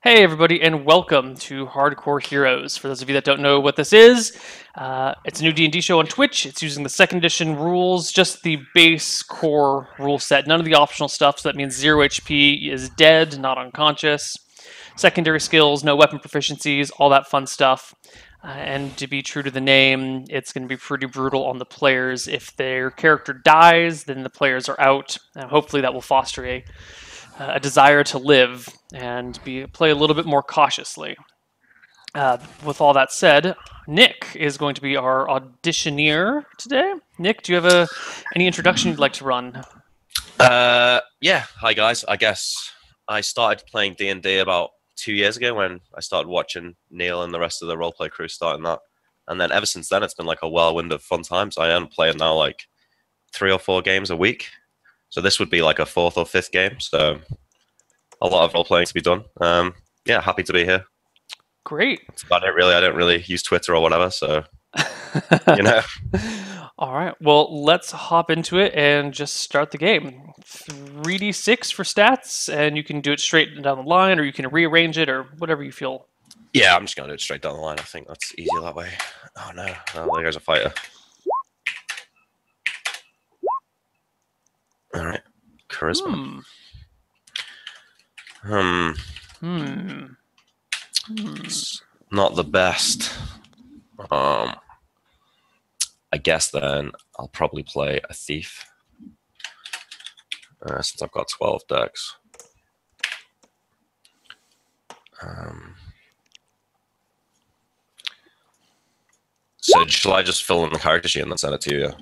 Hey everybody, and welcome to Hardcore Heroes. For those of you that don't know what this is, it's a new D&D show on Twitch. It's using the second edition rules, just the base core rule set. None of the optional stuff, so that means 0 HP is dead, not unconscious. Secondary skills, no weapon proficiencies, all that fun stuff. And to be true to the name, it's going to be pretty brutal on the players. If their character dies, then the players are out. Hopefully that will foster a desire to live and play a little bit more cautiously. With all that said, Nick is going to be our auditioneer today. Nick, do you have any introduction you'd like to run? Yeah. Hi guys. I guess I started playing D&D about 2 years ago when I started watching Neil and the rest of the roleplay crew starting that, and then ever since then it's been like a whirlwind of fun times. I am playing now like 3 or 4 games a week, so this would be like a 4th or 5th game. So a lot of role playing to be done. Yeah, happy to be here. Great. That's about it, really. I don't really use Twitter or whatever, so you know. All right. Well, let's hop into it and just start the game. 3d6 for stats, and you can do it straight down the line, or you can rearrange it, or whatever you feel. Yeah, I'm just going to do it straight down the line. I think that's easier that way. Oh, no. Oh, there goes a fighter. All right. Charisma. It's not the best. I guess then I'll probably play a thief. Since I've got 12 decks. So shall I just fill in the character sheet and then send it to you?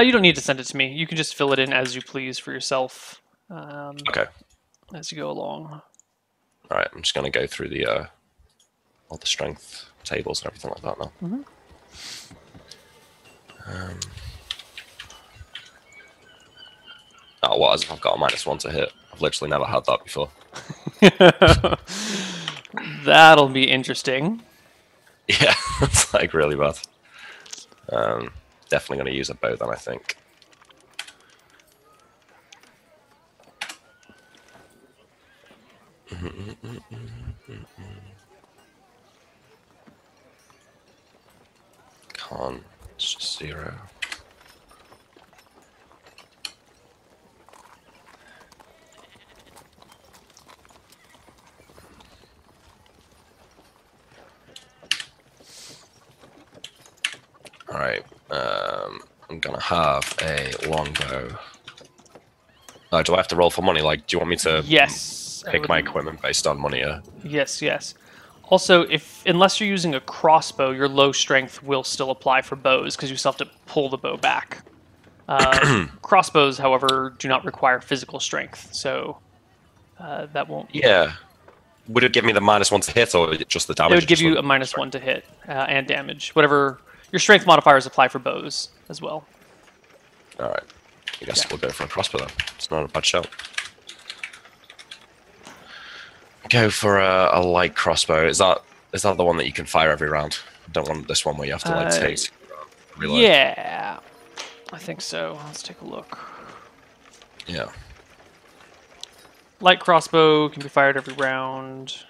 You don't need to send it to me. You can just fill it in as you please for yourself. Okay. As you go along. All right. I'm just going to go through the all the strength tables and everything like that now. Mm-hmm. Oh, what as if I've got a -1 to hit? I've literally never had that before. That'll be interesting. Yeah, it's like really bad. Definitely going to use a bow then, I think. Con, it's just 0. All right, I'm gonna have a longbow. Do I have to roll for money? Like, do you want me to pick my equipment based on money? Yes, yes. Also, unless you're using a crossbow, your low strength will still apply for bows because you still have to pull the bow back. Crossbows, however, do not require physical strength, so that won't. Yeah. Would it give me the -1 to hit, or just the damage? It would give you a -1 to hit and damage. Whatever your strength modifiers apply for bows as well. All right. I guess we'll go for a crossbow then. It's not a bad shout. Go for a light crossbow. Is that the one that you can fire every round? I don't want this one where you have to like take. Reload. Yeah, I think so. Let's take a look. Yeah. Light crossbow can be fired every round.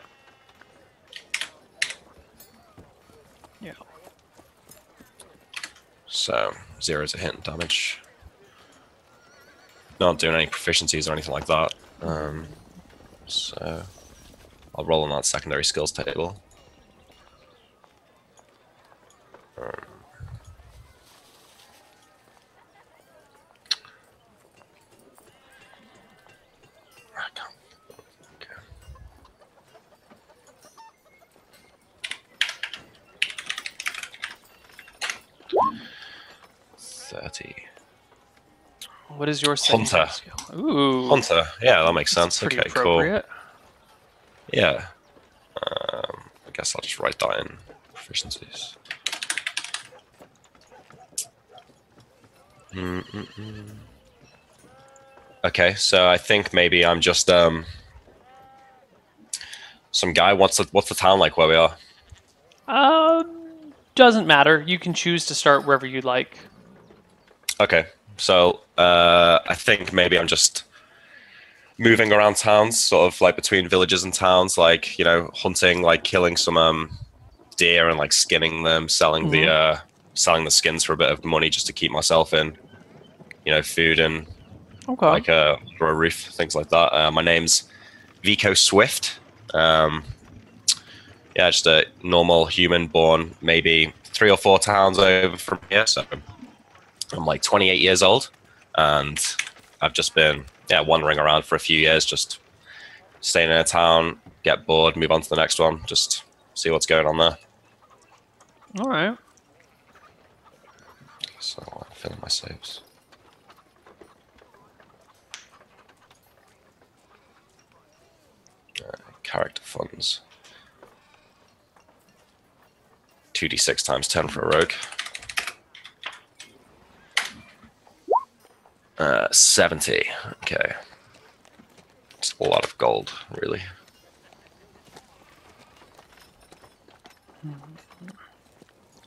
Yeah. So 0 to hit and damage. Not doing any proficiencies or anything like that. So I'll roll on that secondary skills table. Okay. 30. What is your Hunter? Skill? Ooh, Hunter. Yeah, that makes sense. pretty Okay, appropriate. cool. Yeah. I guess I'll just write that in proficiencies. Okay, so I think maybe I'm just some guy. What's the town like where we are? Doesn't matter. You can choose to start wherever you'd like. Okay, so I think maybe I'm just moving around towns, sort of like between villages and towns, like, you know, hunting, like killing some deer and like skinning them, selling the skins for a bit of money just to keep myself in, you know, food and Okay. like for a roof, things like that. My name's Vico Swift. Yeah, just a normal human born maybe 3 or 4 towns over from here. So I'm like 28 years old, and I've just been wandering around for a few years, just staying in a town, get bored, move on to the next one, just see what's going on there. All right. So I'm filling my saves. Character funds. 2d6 times 10 for a rogue. 70. Okay. It's a lot of gold, really.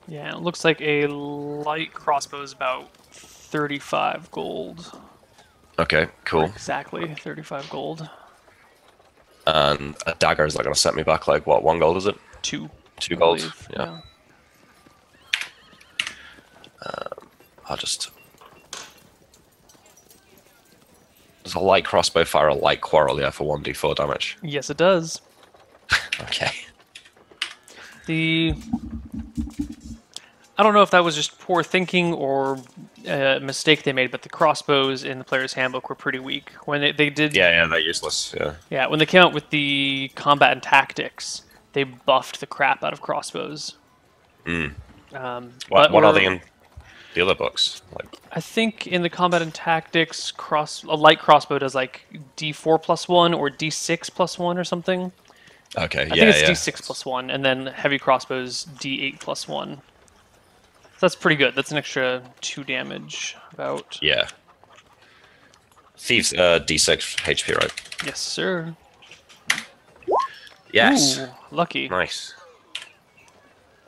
Yeah, it looks like a light crossbow is about 35 gold. Okay, cool. Exactly, 35 gold. And a dagger is not going to set me back, like, what, 1 gold is it? 2. 2 gold? Believe. Yeah. I'll just... Does a light crossbow fire a light quarrel, yeah, for 1d4 damage? Yes, it does. Okay. I don't know if that was just poor thinking or a mistake they made, but the crossbows in the player's handbook were pretty weak. When they did... Yeah, they're useless, yeah. Yeah, when they came out with the combat and tactics, they buffed the crap out of crossbows. What are they in the other books? Like, I think in the combat and tactics, a light crossbow does like D4 plus 1 or D6 plus 1 or something. okay, I think it's D6 plus 1, and then heavy crossbows D8 plus 1. So that's pretty good. That's an extra 2 damage, about. Yeah. Thieves, D6 HP, right? Yes, sir. Yes. Ooh, lucky. Nice.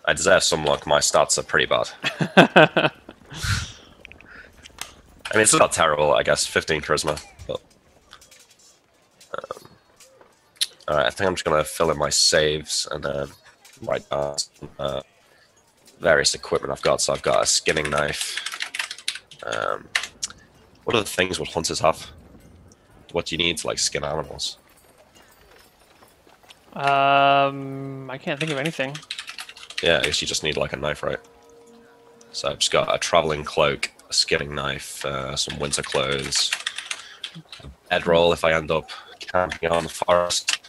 I deserve some luck. My stats are pretty bad. I mean, it's not terrible, I guess. 15 charisma. But, alright, I think I'm just going to fill in my saves and then write down various equipment I've got. So I've got a skinning knife. What other things would hunters have? What do you need to like skin animals? I can't think of anything. Yeah, I guess you just need like a knife, right? So I've just got a traveling cloak, a skinning knife, some winter clothes, a bedroll if I end up camping out in the forest.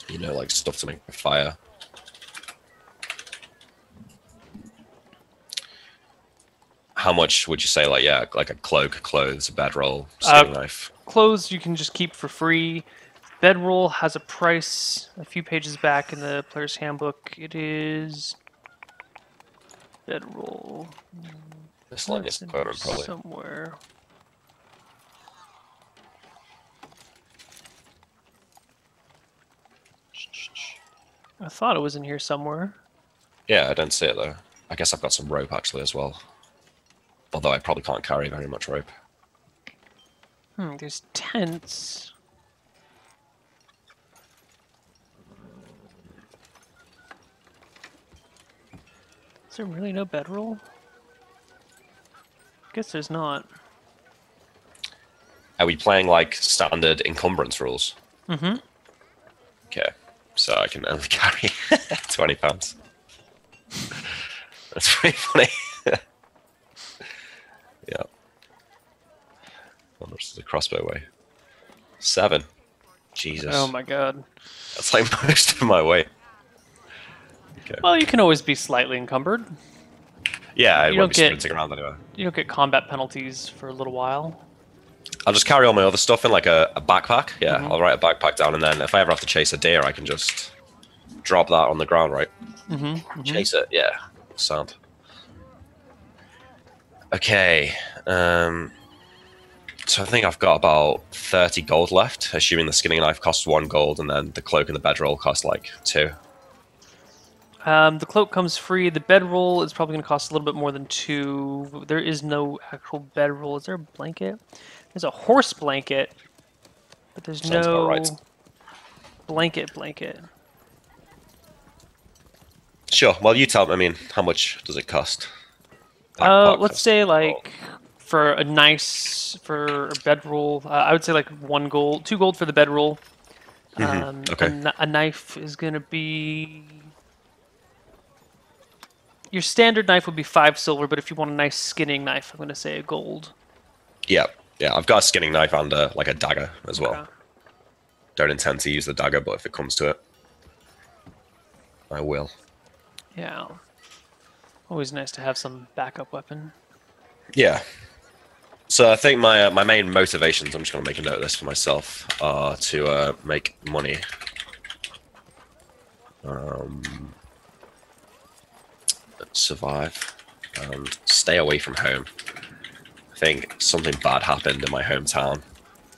You know, like stuff to make a fire. How much would you say, like, yeah, like a cloak, clothes, a bedroll, skinning knife? Clothes you can just keep for free. Bedroll has a price a few pages back in the player's handbook. It is bedroll. Miscellaneous equipment, probably. Somewhere. I thought it was in here somewhere. Yeah, I don't see it though. I guess I've got some rope actually as well. Although I probably can't carry very much rope. There's tents. Is there really no bedroll? Guess there's not. Are we playing like standard encumbrance rules? Mm-hmm. Okay, so I can only carry 20 pounds. That's pretty funny. Yeah. How much does the crossbow weigh? 7. Jesus. Oh my god. That's like most of my weight. Okay. Well, you can always be slightly encumbered. Yeah, I You won't don't be get- sprinting around anyway. You don't get combat penalties for a little while. I'll just carry all my other stuff in like a backpack. Yeah, Mhm. I'll write a backpack down, and then if I ever have to chase a deer, I can just drop that on the ground, right? Mm-hmm. Chase it, yeah. Sound. Okay. So I think I've got about 30 gold left, assuming the skinning knife costs 1 gold, and then the cloak and the bedroll cost like 2. The cloak comes free. The bedroll is probably going to cost a little bit more than 2. There is no actual bedroll. Is there a blanket? There's a horse blanket, but there's Sounds about no right. blanket. Sure. Well, you tell me. I mean, how much does it cost? Backpack Let's cost. say like for a bedroll, I would say like 1 gold, 2 gold for the bedroll. Okay. A knife is going to be. Your standard knife would be 5 silver, but if you want a nice skinning knife, I'm going to say a gold. Yeah. Yeah. I've got a skinning knife and like a dagger as well. Okay. Don't intend to use the dagger, but if it comes to it, I will. Yeah. Always nice to have some backup weapon. Yeah. So I think my main motivations, I'm just going to make a note of this for myself, are to make money. Survive and stay away from home. I think something bad happened in my hometown,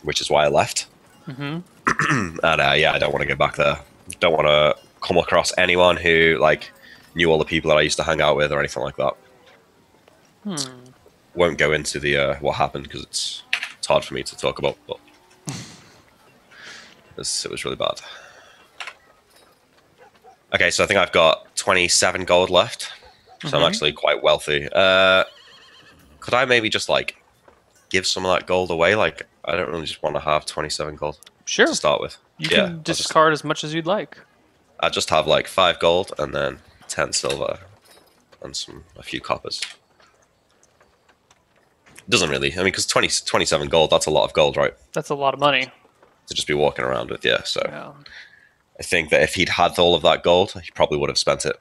which is why I left. And yeah, I don't want to go back there. Don't want to come across anyone who like knew all the people that I used to hang out with or anything like that. Won't go into the what happened because it's hard for me to talk about, but it was really bad. Okay, so I think I've got 27 gold left, so I'm actually quite wealthy. Could I maybe just like give some of that gold away? Like, I don't really just want to have 27 gold Sure. to start with. You can discard as much as you'd like. I just have like 5 gold and then 10 silver and a few coppers. Doesn't really, I mean, because 27 gold, that's a lot of gold, right? That's a lot of money. To just be walking around with, yeah. So Yeah. I think that if he'd had all of that gold, he probably would have spent it,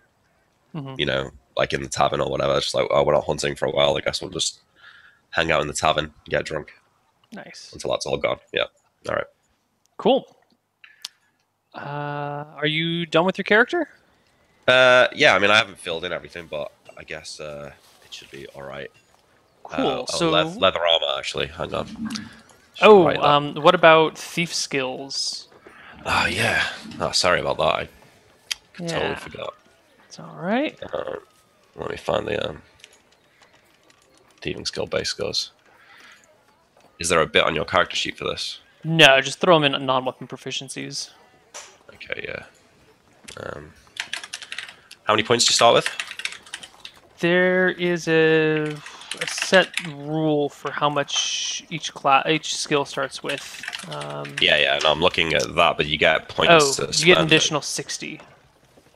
you know, like in the tavern or whatever. Just like, oh, we're not hunting for a while. I guess we'll just hang out in the tavern, get drunk. Nice. Until that's all gone. Yeah. All right. Cool. Are you done with your character? Yeah, I mean, I haven't filled in everything, but I guess it should be all right. Cool. So leather armor, actually. Hang on. What about thief skills? Oh, yeah. Oh, sorry about that. I totally forgot. It's all right. Let me find the thieving skill base scores. Is there a bit on your character sheet for this? No, just throw them in non-weapon proficiencies. Okay, yeah. How many points do you start with? There is a set rule for how much each skill starts with. Yeah, and I'm looking at that, but you get points to spend. You get an additional 60.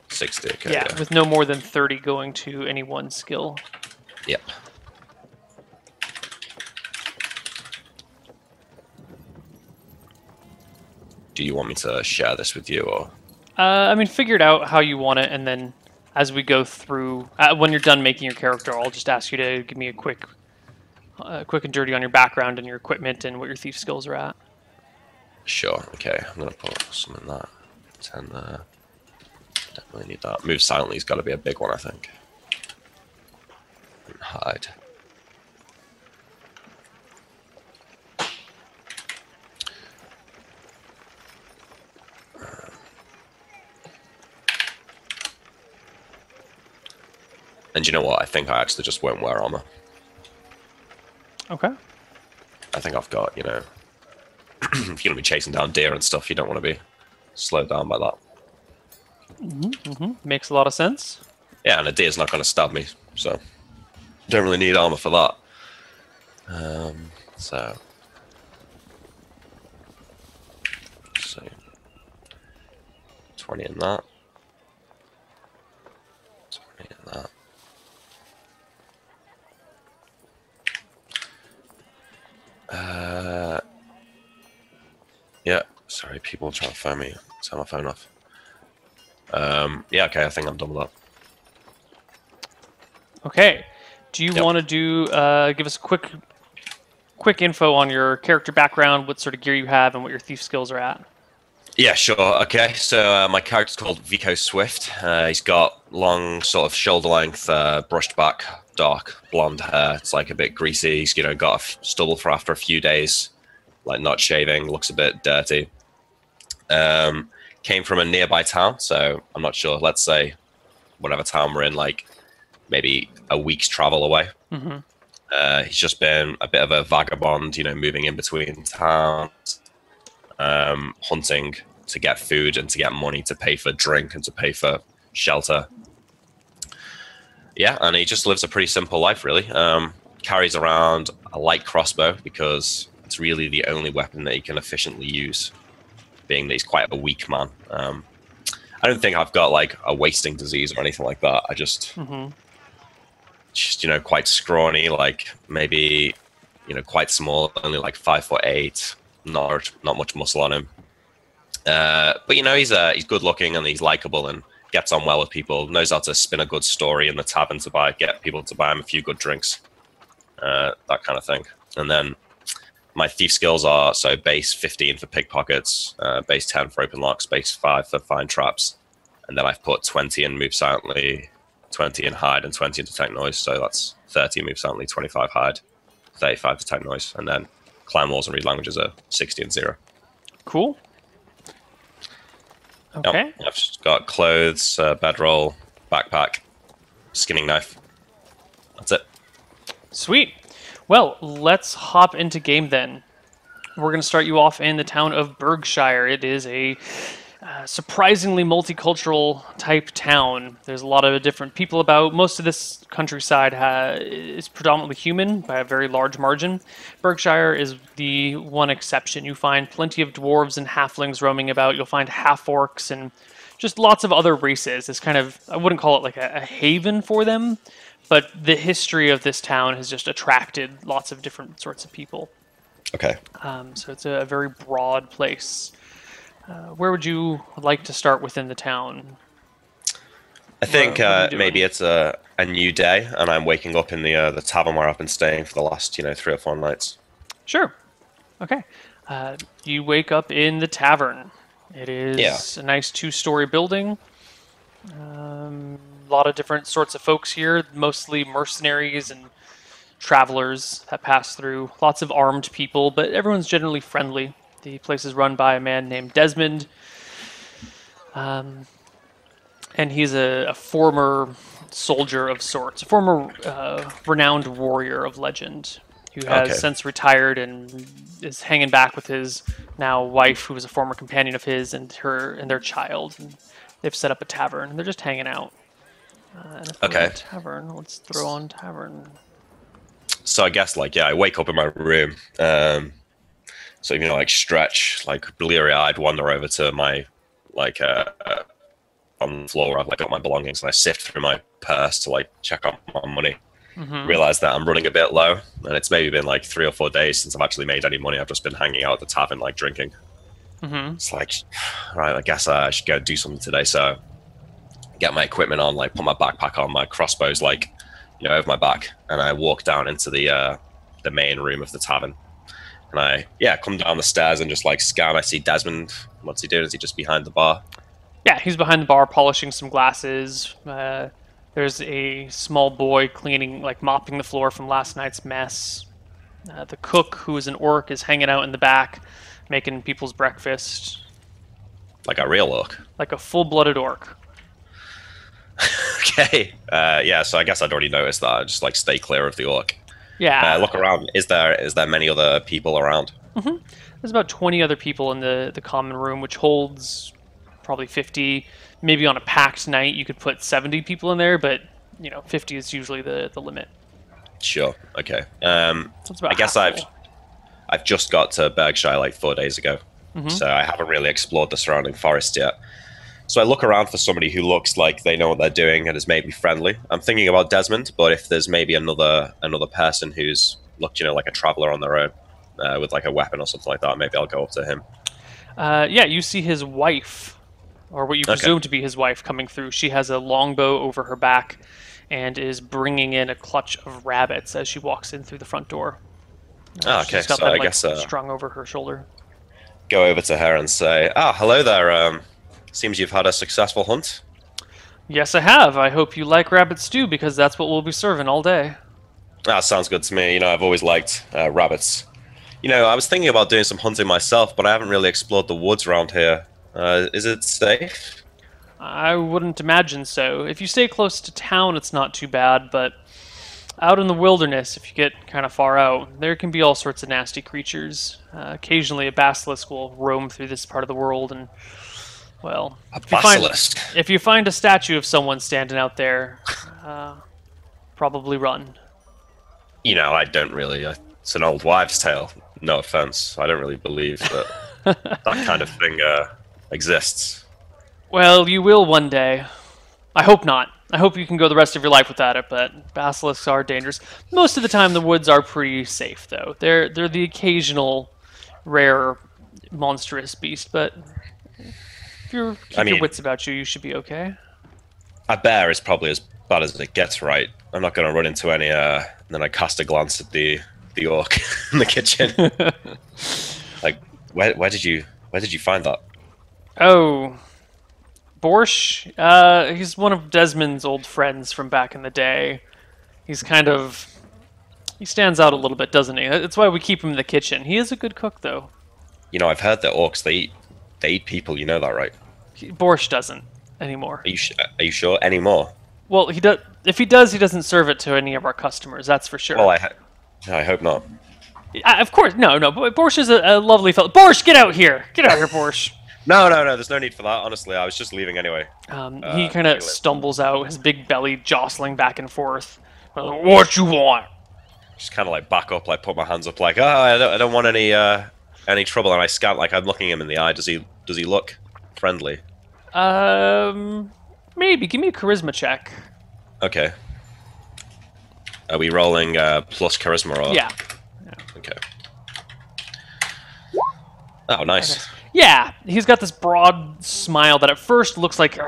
60, okay. Yeah, with no more than 30 going to any one skill. Yep. Do you want me to share this with you, or? I mean, figure it out how you want it, and then as we go through, when you're done making your character, I'll just ask you to give me a quick and dirty on your background and your equipment and what your thief skills are at. Sure. Okay, I'm gonna put some in that. 10 there. Definitely need that. Move silently's got to be a big one, I think. And hide. And you know what? I think I actually just won't wear armor. Okay. I think I've got, you know, if you're going to be chasing down deer and stuff, you don't want to be slowed down by that. Makes a lot of sense. Yeah, and a deer's not going to stab me, so don't really need armor for that. So 20 in that. 20 in that. Yeah, sorry, people are trying to phone me. Turn my phone off. Yeah, okay, I think I'm done with that. Okay. Do you want to give us a quick info on your character background, what sort of gear you have, and what your thief skills are at? Yeah, sure. Okay, so my character's called Vico Swift. He's got long, sort of shoulder-length, brushed back, dark blonde hair. It's like a bit greasy. He's, you know, got a stubble for after a few days, like not shaving. Looks a bit dirty. Came from a nearby town, so I'm not sure. Let's say whatever town we're in, like maybe a week's travel away. Mm-hmm. He's just been a bit of a vagabond, moving in between towns, hunting to get food and to get money to pay for drink and to pay for shelter. Yeah, and he just lives a pretty simple life, really. Carries around a light crossbow because it's really the only weapon that he can efficiently use, being that he's quite a weak man. I don't think I've got like a wasting disease or anything like that. I just, quite scrawny, like maybe, quite small, only like 5'8", not much muscle on him. But he's good looking and he's likable and gets on well with people. Knows how to spin a good story in the tavern to get people to buy him a few good drinks, that kind of thing. And then my thief skills are so base 15 for pickpockets, base 10 for open locks, base 5 for find traps, and then I've put 20 in move silently, 20 in hide, and 20 in detect noise. So that's 30 move silently, 25 hide, 35 detect noise, and then climb walls and read languages are 60 and 0. Cool. Okay. Yep. I've just got clothes, bedroll, backpack, skinning knife. That's it. Sweet. Well, let's hop into game then. We're going to start you off in the town of Berkshire. It is a surprisingly multicultural type town. There's a lot of different people about. Most of this countryside is predominantly human by a very large margin. Berkshire is the one exception. You find plenty of dwarves and halflings roaming about. You'll find half-orcs and just lots of other races. It's kind of, I wouldn't call it like a haven for them, but the history of this town has just attracted lots of different sorts of people. Okay. So it's a very broad place. Where would you like to start within the town? I think maybe it's a new day, and I'm waking up in the tavern where I've been staying for the last 3 or 4 nights. Sure. Okay. You wake up in the tavern. It is a nice 2-story building. A lot of different sorts of folks here, mostly mercenaries and travelers that pass through. Lots of armed people, but everyone's generally friendly. The place is run by a man named Desmond, and he's a former soldier of sorts, a former renowned warrior of legend who has since retired and is hanging back with his now wife, who was a former companion of his, and their child. And they've set up a tavern, and they're just hanging out. And if we're at tavern, let's throw on tavern. So I guess I wake up in my room. So stretch, bleary-eyed, wander over to my on the floor where I've got my belongings, and I sift through my purse to check out my money. Realize that I'm running a bit low, and it's maybe been 3 or 4 days since I've actually made any money. I've just been hanging out at the tavern drinking. It's right, I guess I should go do something today. So get my equipment on, put my backpack on, my crossbows over my back, and I walk down into the main room of the tavern. And I come down the stairs and just scan. I see Desmond. What's he doing? Is he just behind the bar? Yeah, he's behind the bar polishing some glasses. There's a small boy cleaning, mopping the floor from last night's mess. The cook, who is an orc, is hanging out in the back, making people's breakfast. Like a real orc? Like a full-blooded orc. Okay. So I guess I'd already noticed that. I just stay clear of the orc. Yeah. Look around. Is there many other people around? There's about 20 other people in the common room, which holds probably 50. Maybe on a packed night, you could put 70 people in there, but 50 is usually the limit. Sure. Okay. So it's about I guess I've just got to Berkshire 4 days ago, so I haven't really explored the surrounding forest yet. So I look around for somebody who looks like they know what they're doing and is maybe friendly. I'm thinking about Desmond, but if there's maybe another person who's looked, like a traveler on their own with a weapon or something like that, maybe I'll go up to him. You see his wife, or what you presume to be his wife, coming through. She has a longbow over her back and is bringing in a clutch of rabbits as she walks in through the front door. She's got them, I guess strung over her shoulder. Go over to her and say, hello there. Seems you've had a successful hunt. Yes, I have. I hope you like rabbit stew, because that's what we'll be serving all day. Sounds good to me. I've always liked rabbits. I was thinking about doing some hunting myself, but I haven't really explored the woods around here. Is it safe? I wouldn't imagine so. If you stay close to town, it's not too bad, but out in the wilderness, if you get kind of far out, there can be all sorts of nasty creatures. Occasionally, a basilisk will roam through this part of the world, and well, A basilisk. if you find a statue of someone standing out there, probably run. You know, I don't really. It's an old wives' tale. No offense. I don't really believe that that kind of thing exists. Well, you will one day. I hope not. I hope you can go the rest of your life without it, but basilisks are dangerous. Most of the time, the woods are pretty safe, though. They're the occasional rare monstrous beast, but if you keep your wits about you, you should be okay. A bear is probably as bad as it gets, right? I'm not going to run into any. And then I cast a glance at the orc in the kitchen. Like, where did you find that? Oh, Borsch. He's one of Desmond's old friends from back in the day. He stands out a little bit, doesn't he? That's why we keep him in the kitchen. He is a good cook, though. You know, I've heard that orcs they eat people. You know that, right? Borsch doesn't anymore. Are you sure anymore? Well, he does. If he does, he doesn't serve it to any of our customers. That's for sure. Well, I hope not. Of course, no. Borsch is a lovely fellow. Borsch, get out here! Get out here, Borsch! No. There's no need for that. Honestly, I was just leaving anyway. He kind of stumbles out, his big belly jostling back and forth. What you want? Just kind of like back up, like put my hands up, like, I don't want any trouble. And I scan, like I'm looking him in the eye. Does he look friendly? Maybe. Give me a charisma check. Okay. Are we rolling plus charisma or? Yeah. Okay. Oh, nice. Okay. Yeah, he's got this broad smile that at first looks like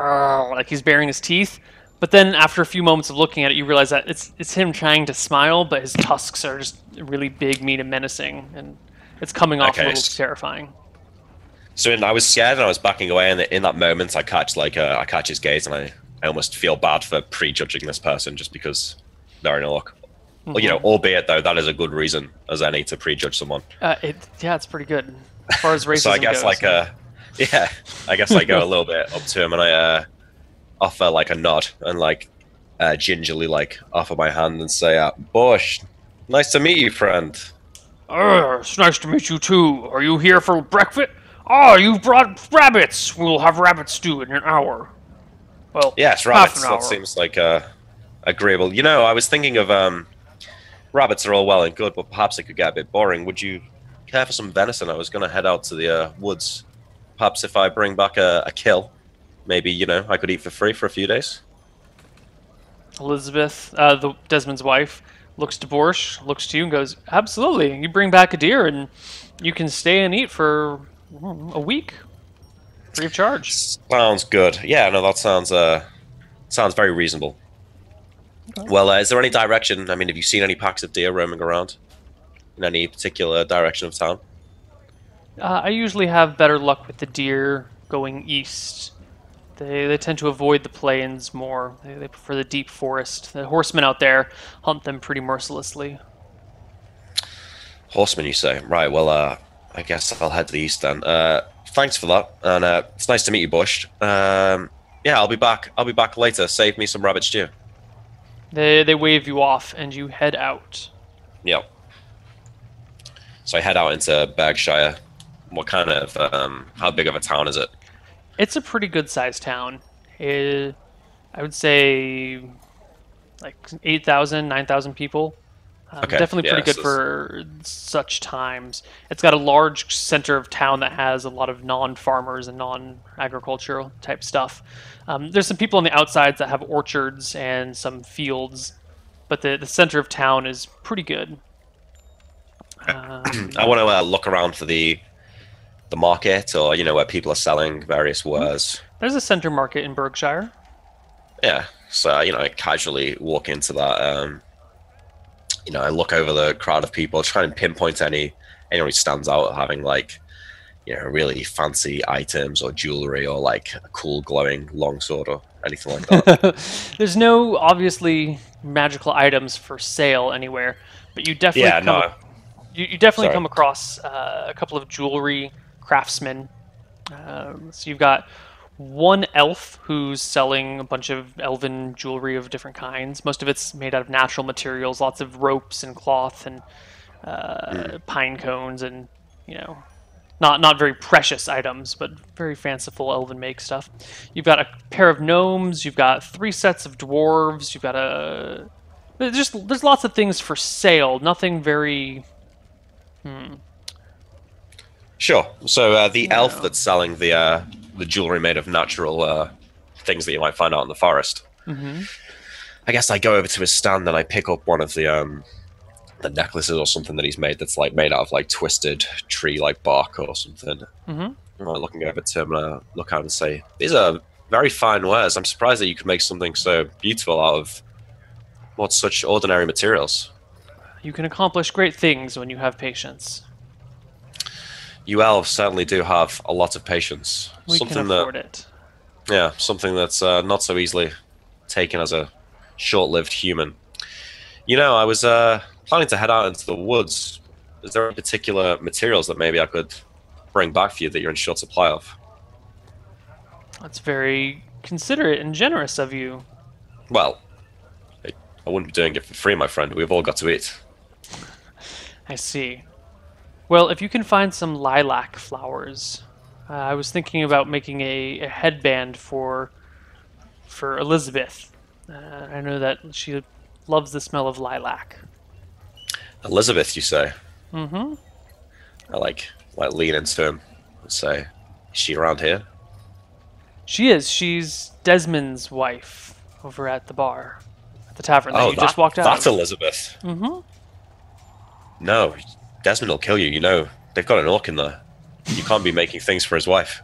he's baring his teeth, but then after a few moments of looking at it, you realize that it's him trying to smile, but his tusks are just really big, mean, and menacing, and it's coming off a little terrifying. So I was scared and I was backing away, and in that moment, I catch his gaze, and I almost feel bad for prejudging this person just because they're an orc. Mm-hmm. Well, you know, albeit though that is a good reason as any to prejudge someone. It's pretty good as far as racism so I guess goes. I guess I go a little bit up to him and I offer like a nod and like gingerly like offer my hand and say, "Bosh, nice to meet you, friend." It's nice to meet you too. Are you here for breakfast? Oh, you brought rabbits. We'll have rabbit stew in an hour. Well, yes, rabbits. That seems like agreeable. You know, I was thinking of rabbits are all well and good, but perhaps it could get a bit boring. Would you care for some venison? I was going to head out to the woods. Perhaps if I bring back a kill, maybe, you know, I could eat for free for a few days. Elizabeth, Desmond's wife, looks to Borsch, looks to you and goes, "Absolutely. You bring back a deer and you can stay and eat for a week. Free of charge." Sounds good. Yeah, no, that sounds very reasonable. Okay. Well, is there any direction? I mean, have you seen any packs of deer roaming around in any particular direction of town? I usually have better luck with the deer going east. They tend to avoid the plains more. They prefer the deep forest. The horsemen out there hunt them pretty mercilessly. Horsemen, you say? Right, well, I guess I'll head to the east then. Thanks for that, and it's nice to meet you, Bush. Yeah, I'll be back later. Save me some rabbit stew. They wave you off, and you head out. Yep. So I head out into Berkshire. What kind of, how big of a town is it? It's a pretty good-sized town. I would say like 8,000, 9,000 people. Okay. Definitely pretty good for such times. It's got a large center of town that has a lot of non-farmers and non-agricultural type stuff. There's some people on the outsides that have orchards and some fields, but the center of town is pretty good. I want to look around for the market, or, you know, where people are selling various wares. There's a center market in Berkshire. Yeah, so, you know, I casually walk into that. You know, I look over the crowd of people, try and pinpoint anyone who stands out having, like, you know, really fancy items or jewelry or like a cool glowing longsword or anything like that. There's no obviously magical items for sale anywhere, but you definitely you definitely come across a couple of jewelry craftsmen. So you've got one elf who's selling a bunch of elven jewelry of different kinds. Most of it's made out of natural materials, lots of ropes and cloth and Mm. pine cones and you know not very precious items, but very fanciful elven make stuff. You've got a pair of gnomes. You've got 3 sets of dwarves. You've got a there's lots of things for sale. Nothing very Sure. So the elf no. that's selling the jewelry made of natural things that you might find out in the forest. Mm-hmm. I guess I go over to his stand and I pick up one of the necklaces or something that he's made that's like made out of like twisted tree like bark or something. Mm-hmm. I'm like, looking over to him and I look at him and say, "These are very fine wares. I'm surprised that you could make something so beautiful out of what such ordinary materials. You can accomplish great things when you have patience. You elves certainly do have a lot of patience. We can Something that, afford it. yeah, something that's not so easily taken as a short-lived human. You know, I was planning to head out into the woods. Is there any particular materials that maybe I could bring back for you that you're in short supply of? That's very considerate and generous of you. Well, I wouldn't be doing it for free, my friend. We've all got to eat. I see. Well, if you can find some lilac flowers, I was thinking about making a headband for Elizabeth. I know that she loves the smell of lilac. Elizabeth, you say? Mm-hmm. I like lean into him and say, "Is she around here?" She is. She's Desmond's wife over at the bar, at the tavern that Oh, you just walked out that's of. Elizabeth. Mm-hmm. No, Desmond will kill you. You know, they've got an orc in there. You can't be making things for his wife.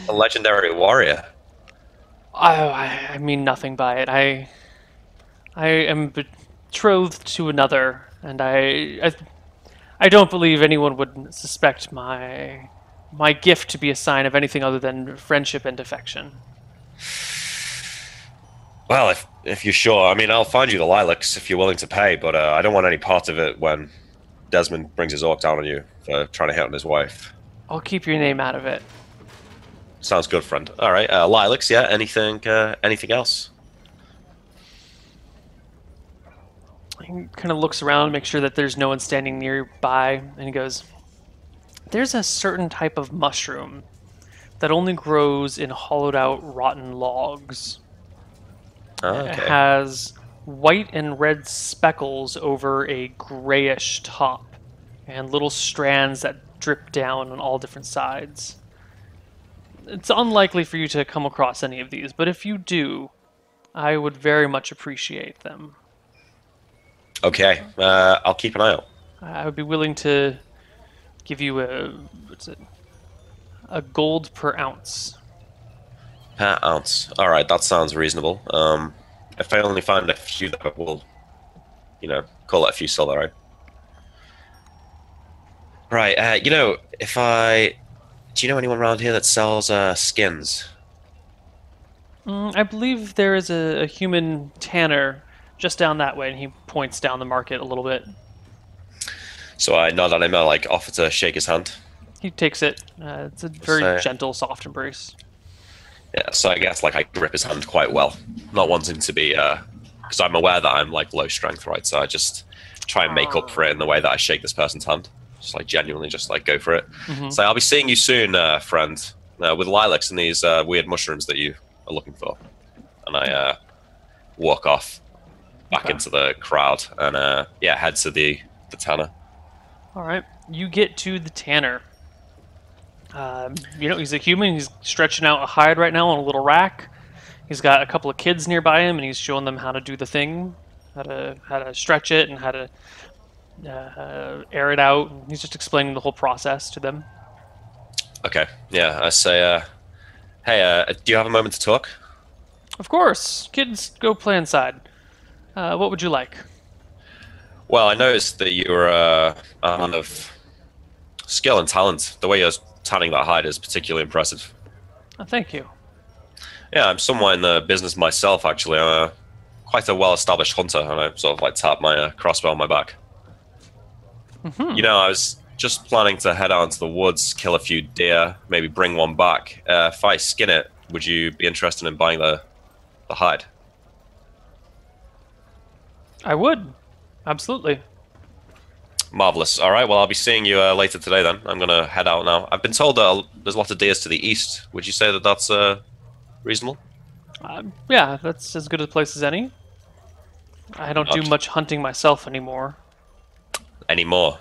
A legendary warrior. I mean nothing by it. I am betrothed to another, and I don't believe anyone would suspect my gift to be a sign of anything other than friendship and affection. Well, if you're sure, I mean, I'll find you the lilacs if you're willing to pay, but I don't want any part of it when Desmond brings his orc down on you for trying to hit on his wife. I'll keep your name out of it. Sounds good, friend. All right, lilacs, yeah. Anything else? He kind of looks around, makes sure that there's no one standing nearby, and he goes, "There's a certain type of mushroom that only grows in hollowed out rotten logs. Oh, It okay. has white and red speckles over a grayish top, and little strands that drip down on all different sides. It's unlikely for you to come across any of these, but if you do, I would very much appreciate them. Okay, I'll keep an eye out. I would be willing to give you a gold per ounce." Per ounce. All right, that sounds reasonable. If I only find a few, that will, call it a few silver, right? Right. Do you know anyone around here that sells skins? I believe there is a human tanner just down that way, and he points down the market a little bit. So I nod at him, I like offer to shake his hand. He takes it. It's a very So, gentle, soft embrace. yeah, so I guess like I grip his hand quite well, not wanting to be, because I'm aware that I'm like low strength, right? So I just try and make up for it in the way that I shake this person's hand. Just like genuinely, just like go for it. Mhm. So I'll be seeing you soon, friend, with lilacs and these weird mushrooms that you are looking for. And I walk off back Okay. into the crowd and head to the tanner. All right. You get to the tanner. He's a human. He's stretching out a hide right now on a little rack. He's got a couple of kids nearby him, and he's showing them how to do the thing, how to stretch it, and how to air it out. He's just explaining the whole process to them. Okay, yeah, I say, hey, do you have a moment to talk? Of course, kids, go play inside. What would you like? Well, I noticed that you're a man of skill and talent. The way you're tanning that hide is particularly impressive. Thank you. Yeah, I'm somewhat in the business myself, actually. I'm quite a well-established hunter, and I sort of like tap my crossbow on my back. Hmm. You know, I was just planning to head out into the woods, kill a few deer, maybe bring one back. If I skin it, would you be interested in buying the hide? I would. Absolutely. Marvelous. All right. Well, I'll be seeing you later today. Then I'm gonna head out now. I've been told that there's a lot of deers to the east. Would you say that that's reasonable? Yeah, that's as good a place as any. I don't do Not much hunting myself anymore. anymore.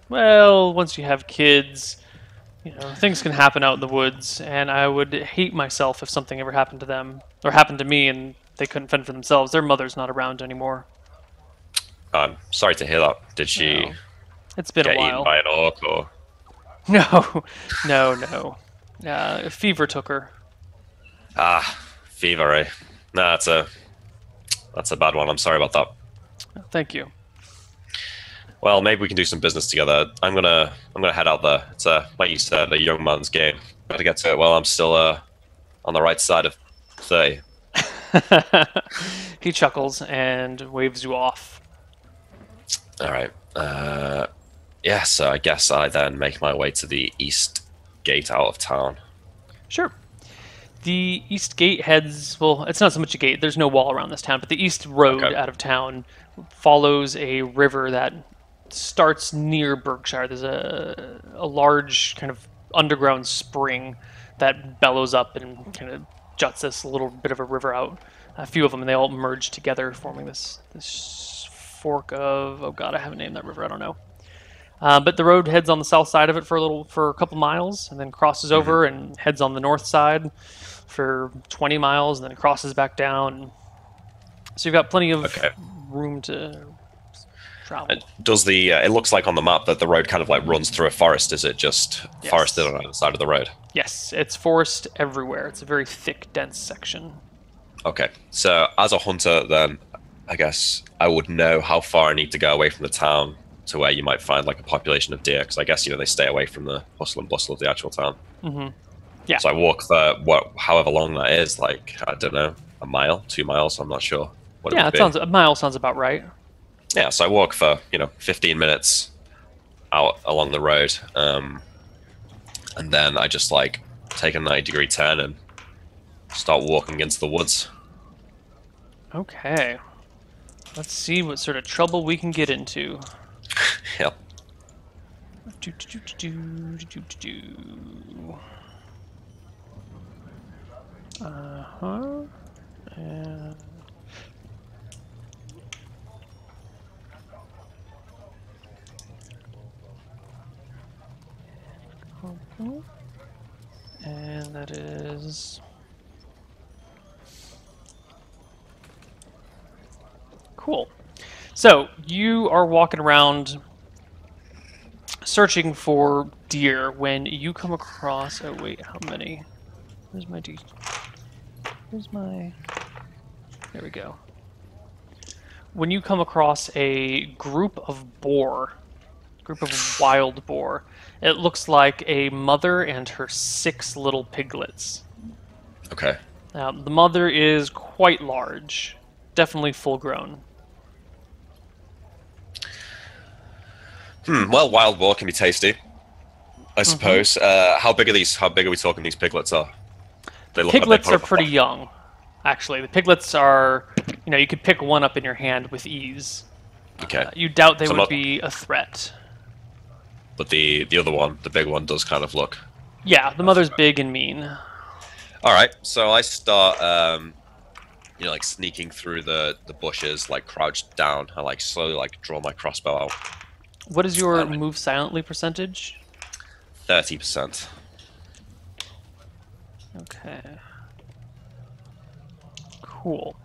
Well, once you have kids, things can happen out in the woods, and I would hate myself if something ever happened to them, or happened to me and they couldn't fend for themselves. Their mother's not around anymore. I'm sorry to hear that. Did she No. It's been get a eaten while. by an orc or? No, no. Fever took her. Ah, fever, eh? Nah, that's a bad one. I'm sorry about that. Thank you. Well, maybe we can do some business together. I'm gonna head out there. It's like you said, a young man's game. Gotta get to it while I'm still on the right side of 30. He chuckles and waves you off. All right. Yeah, so I guess I then make my way to the east gate out of town. Sure. The east gate heads, well, it's not so much a gate, there's no wall around this town, but the east road Okay. out of town follows a river that starts near Berkshire. There's a large kind of underground spring that bellows up and kind of juts this little bit of a river out. A few of them, and they all merge together, forming this fork of, oh god, I haven't named that river, I don't know. But the road heads on the south side of it for a couple miles, and then crosses over and heads on the north side for 20 miles, and then crosses back down. So you've got plenty of room to travel. Does the it looks like on the map that the road kind of like runs through a forest? Is it just Yes. forested on either side of the road? Yes, it's forest everywhere. It's a very thick, dense section. Okay, so as a hunter, then I guess I would know how far I need to go away from the town to where you might find like a population of deer, because I guess they stay away from the hustle and bustle of the actual town. Yeah. So I walk for however long that is, like I don't know, a mile, 2 miles. I'm not sure. What Yeah, a mile sounds about right. Yeah, so I walk for 15 minutes out along the road, and then I just like take a 90-degree turn and start walking into the woods. Okay. Let's see what sort of trouble we can get into. Yeah. Uh-huh. And... and that is... Cool. So, you are walking around searching for deer when you come across... Oh, wait, how many? Where's my deer? Where's my... There we go. When you come across a group of wild boar, it looks like a mother and her 6 little piglets. Okay. Now, the mother is quite large, definitely full grown. Well, wild boar can be tasty, I suppose. How big are these? How big are we talking? These piglets are. They look Piglets like are pretty young, actually. The piglets are, you could pick one up in your hand with ease. Okay. You doubt they So would not- be a threat. But the other one, the big one, does kind of look. Yeah, the mother's big and mean. All right, so I start, like sneaking through the bushes, like crouched down. I like slowly like draw my crossbow out. What is your move silently percentage? 30%. Okay. Cool.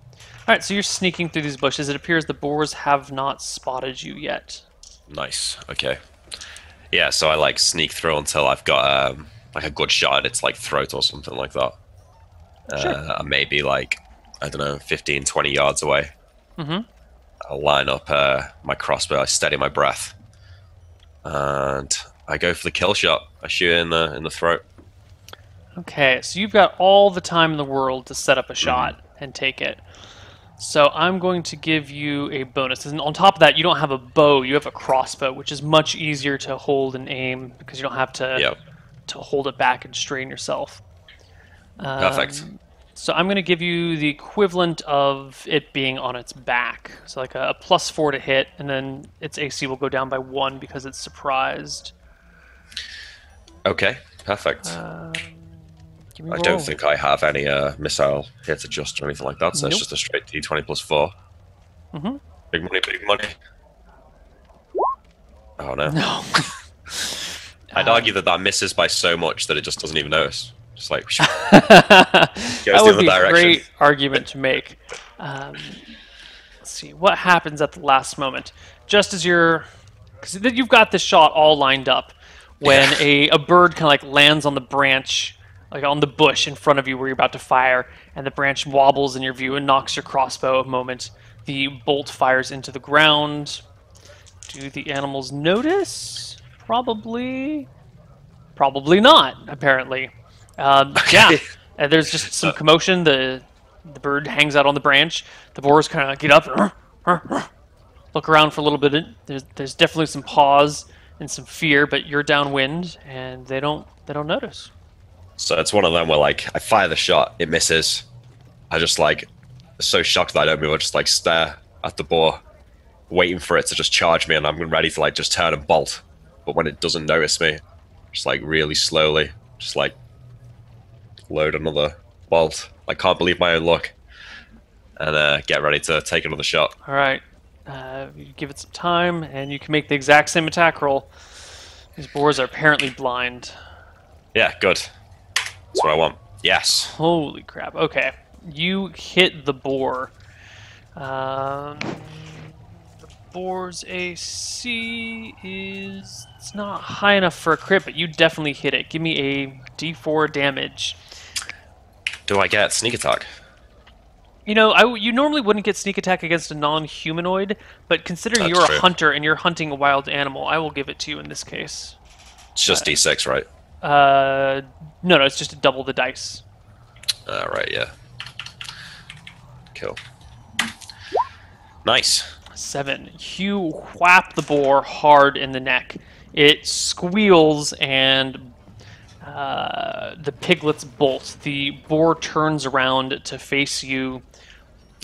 Alright, so you're sneaking through these bushes. It appears the boars have not spotted you yet. Nice. Okay. Yeah, so I like sneak through until I've got like a good shot at its like throat or something like that. Sure. Maybe like, I don't know, 15, 20 yards away. Mm-hmm. I'll line up my crossbow, I steady my breath, and I go for the kill shot. I shoot in the throat. Okay, so you've got all the time in the world to set up a shot and take it. So I'm going to give you a bonus. And on top of that, you don't have a bow, you have a crossbow, which is much easier to hold and aim because you don't have to Yep. hold it back and strain yourself. Perfect. So I'm going to give you the equivalent of it being on its back. So like a +4 to hit, and then its AC will go down by 1 because it's surprised. Okay. Perfect. Give me I roll. don't think I have any missile hit adjust or anything like that, so Nope. it's just a straight D20 plus 4. Mm-hmm. Big money, big money. Oh no. No. I'd argue that misses by so much that it just doesn't even notice. Just like goes That the would other be a direction. great argument to make. Let's see what happens at the last moment. Just as you're, because you've got the shot all lined up, when a bird kind of like lands on the branch, like on the bush in front of you where you're about to fire, and the branch wobbles in your view and knocks your crossbow a moment. The bolt fires into the ground. Do the animals notice? Probably not, apparently. Yeah, and there's just some commotion. The bird hangs out on the branch. The boars kind of get up, look around for a little bit. There's definitely some pause and some fear, but you're downwind, and they don't notice. So it's one of them where like I fire the shot, it misses. I just like so shocked that I don't move. I just like stare at the boar, waiting for it to just charge me, and I'm ready to like just turn and bolt. But when it doesn't notice me, just like really slowly, just like load another bolt. I can't believe my own luck, and get ready to take another shot. All right, you give it some time, and you can make the exact same attack roll. These boars are apparently blind. Yeah, good. That's what I want. Yes. Holy crap. Okay. You hit the boar. The boar's AC is... It's not high enough for a crit, but you definitely hit it. Give me a D4 damage. Do I get sneak attack? You know, you normally wouldn't get sneak attack against a non-humanoid, but considering That's you're true. a hunter and you're hunting a wild animal, I will give it to you in this case. It's just D6, right? No, it's just to double the dice. Right, yeah. Cool. Nice. 7. You whap the boar hard in the neck. It squeals and the piglets bolt. The boar turns around to face you,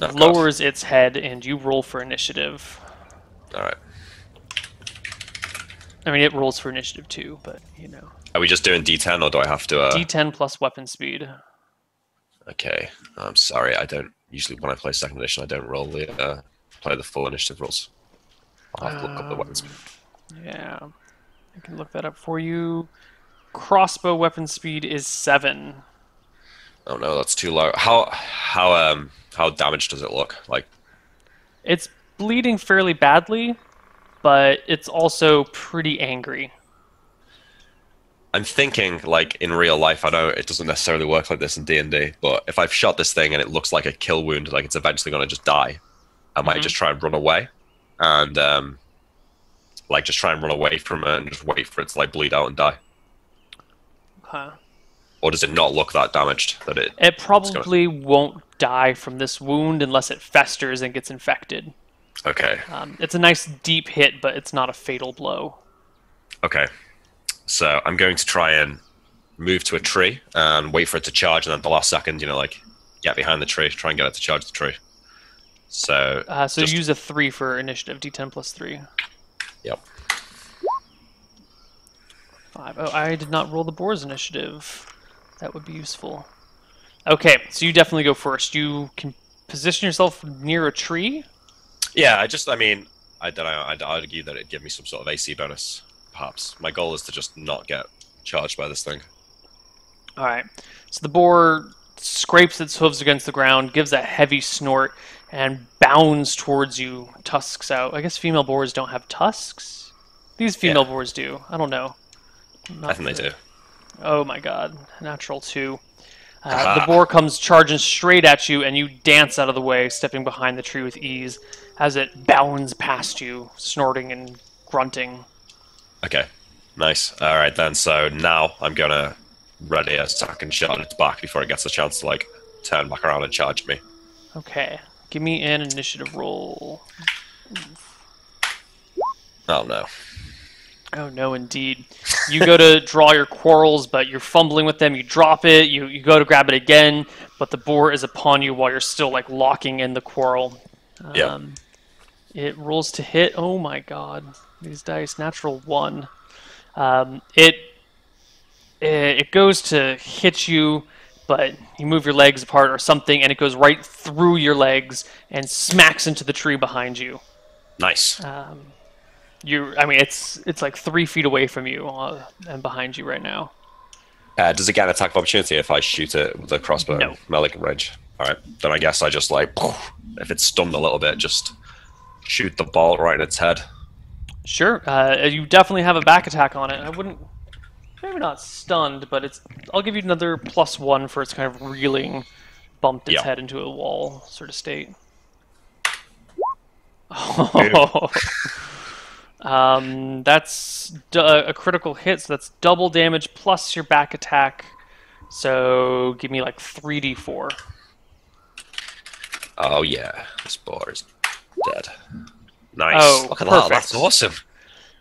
Oh, God. lowers its head, and you roll for initiative. All right. I mean, it rolls for initiative too, but you know. Are we just doing D10 or do I have to? D10 plus weapon speed. Okay. I'm sorry. I don't usually when I play second edition. I don't roll the play the full initiative rolls. I'll have to look up the weapons. Yeah, I can look that up for you. Crossbow weapon speed is 7. Oh no, that's too low. How damaged does it look? Like It's bleeding fairly badly, but it's also pretty angry. I'm thinking, like in real life, I know it doesn't necessarily work like this in D&D, but if I've shot this thing and it looks like a kill wound, like it's eventually going to just die, I might just try and run away, and like just try and run away from it and just wait for it to like bleed out and die. Huh. Or does it not look that damaged that it? It probably won't die from this wound unless it festers and gets infected. Okay. It's a nice deep hit, but it's not a fatal blow. Okay. So I'm going to try and move to a tree and wait for it to charge, and then at the last second, like get behind the tree, try and get it to charge the tree. So So use a 3 for initiative, D10 plus 3. Yep. 5. Oh, I did not roll the boar's initiative. That would be useful. Okay, so you definitely go first. You can position yourself near a tree. Yeah, I don't know. I'd argue that it'd give me some sort of AC bonus, perhaps. My goal is to just not get charged by this thing. All right. So the boar scrapes its hooves against the ground, gives a heavy snort, and bounds towards you, tusks out. I guess female boars don't have tusks? These female boars do. I don't know. I think they do. Oh my god. Natural 2. The boar comes charging straight at you, and you dance out of the way, stepping behind the tree with ease, as it bounds past you, snorting and grunting. Okay, nice. All right then. So now I'm gonna ready a second shot at its back before it gets a chance to like turn back around and charge me. Okay. Give me an initiative roll. Oh no. Oh no, indeed. You go to draw your quarrels, but you're fumbling with them. You drop it. You go to grab it again, but the boar is upon you while you're still like locking in the quarrel. Yeah. It rolls to hit. Oh my god, these dice. Natural 1. It goes to hit you, but you move your legs apart or something, and it goes right through your legs and smacks into the tree behind you. Nice. I mean, it's like 3 feet away from you and behind you right now. Does it get an attack of opportunity if I shoot it with a crossbow? No. Melee range. All right. Then I guess I just like, if it's stunned a little bit, just shoot the ball right in its head. Sure. You definitely have a back attack on it. I wouldn't. Maybe not stunned, but it's. I'll give you another +1 for its kind of reeling, bumped its head into a wall sort of state. Oh. That's a critical hit, so that's double damage plus your back attack. So give me like 3d4. Oh yeah, this boar is dead. Nice. Oh, look at perfect. that. That's awesome.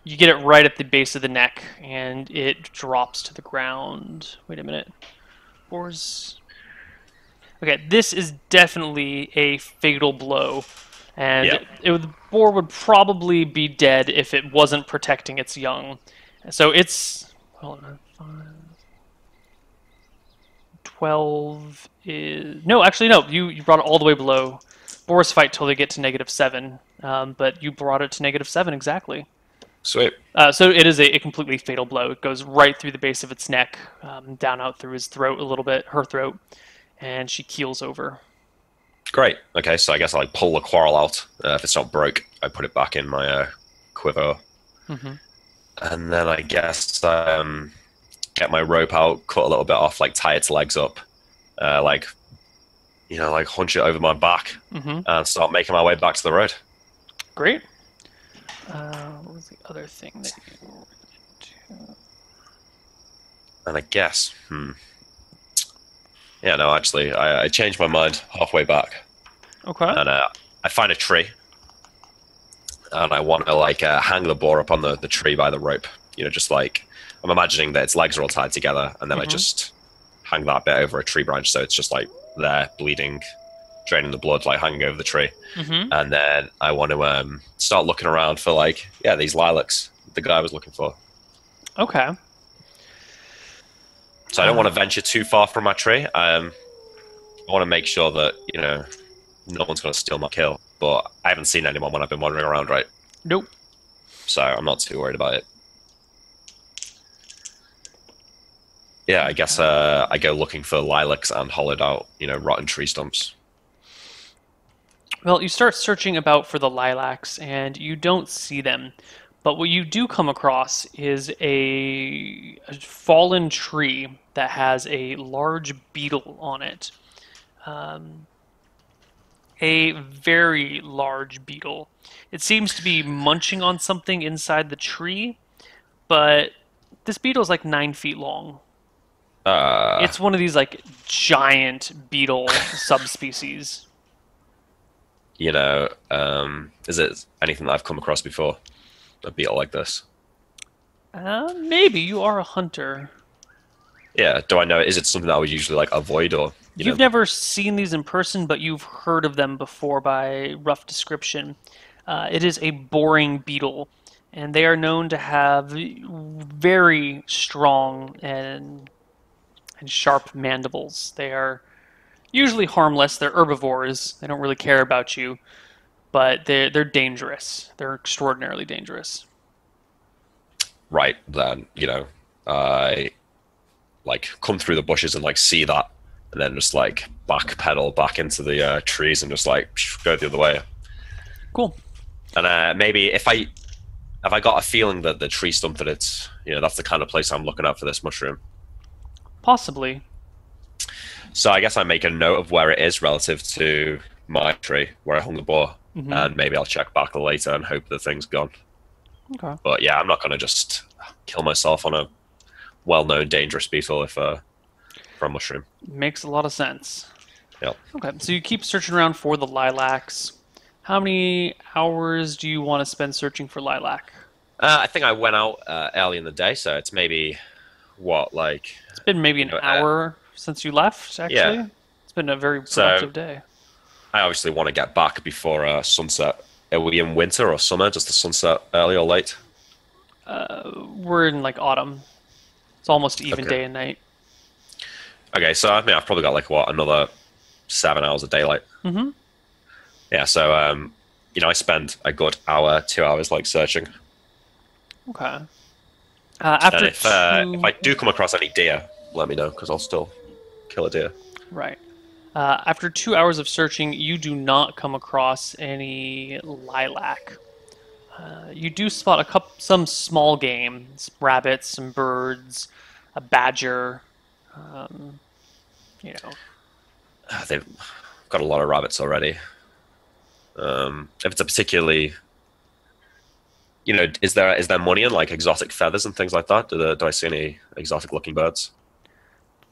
You get it right at the base of the neck, and it drops to the ground. Wait a minute. Boars. Okay, this is definitely a fatal blow. And the boar would probably be dead if it wasn't protecting its young. So it's... Hold on. 12 is... No, actually, no. You brought it all the way below. Boars fight till they get to -7. But you brought it to -7, exactly. Sweet. So it is a completely fatal blow. It goes right through the base of its neck, down out through his throat a little bit, her throat, and she keels over. Great. Okay, so I guess I like pull the quarrel out. If it's not broke, I put it back in my quiver. Mm-hmm. And then I guess get my rope out, cut a little bit off, like tie its legs up, like hunch it over my back, and start making my way back to the road. Great. What was the other thing that you were going to do? And I guess, yeah, no, actually, I changed my mind halfway back. Okay. And I find a tree, and I want to hang the boar up on the tree by the rope. Just like I'm imagining that its legs are all tied together, and then I just hang that bit over a tree branch, so it's just like there, bleeding, draining the blood, like hanging over the tree. And then I want to start looking around for these lilacs the guy was looking for. Okay. So I don't want to venture too far from my tree. I want to make sure that no one's going to steal my kill. But I haven't seen anyone when I've been wandering around, right? Nope. So I'm not too worried about it. Yeah, I guess I go looking for lilacs and hollowed out, rotten tree stumps. Well, you start searching about for the lilacs, and you don't see them. But what you do come across is a fallen tree that has a large beetle on it. A very large beetle. It seems to be munching on something inside the tree, but this beetle is like 9 feet long. It's one of these giant beetle subspecies. Is it anything that I've come across before? A beetle like this? Maybe. You are a hunter. Yeah. Do I know? Is it something that I would usually avoid, or you've never seen these in person, but you've heard of them before by rough description? It is a boring beetle, and they are known to have very strong and sharp mandibles. They are usually harmless. They're herbivores. They don't really care about you, but they're dangerous. They're extraordinarily dangerous. Right, then, I come through the bushes and see that, and then just backpedal back into the trees and just go the other way. Cool. And maybe if I got a feeling that the tree stump that it's that's the kind of place I'm looking at for this mushroom. Possibly. So I guess I make a note of where it is relative to my tree, where I hung the boar, and maybe I'll check back later and hope the thing's gone. Okay. But yeah, I'm not going to just kill myself on a well-known dangerous beetle for a mushroom. Makes a lot of sense. Yeah. Okay, so you keep searching around for the lilacs. How many hours do you want to spend searching for lilac? I think I went out early in the day, so it's maybe what, like, It's been maybe you an know, hour since you left, yeah. actually. It's been a very So productive day. I obviously want to get back before sunset. Are we in winter or summer? Just the sunset early or late? We're in like autumn. It's almost even Okay. day and night. Okay, so I mean, I've probably got like what, another 7 hours of daylight. Mm-hmm. Yeah, so I spend a good hour, 2 hours like searching. Okay. And After if two, I do come across any deer, let me know because I'll still kill a deer. right. After 2 hours of searching, you do not come across any lilac. You do spot some small game, some rabbits, some birds, a badger. Um, you know, They've got a lot of rabbits already. If it's a particularly, is there money in like exotic feathers and things like that? Do I see any exotic looking birds?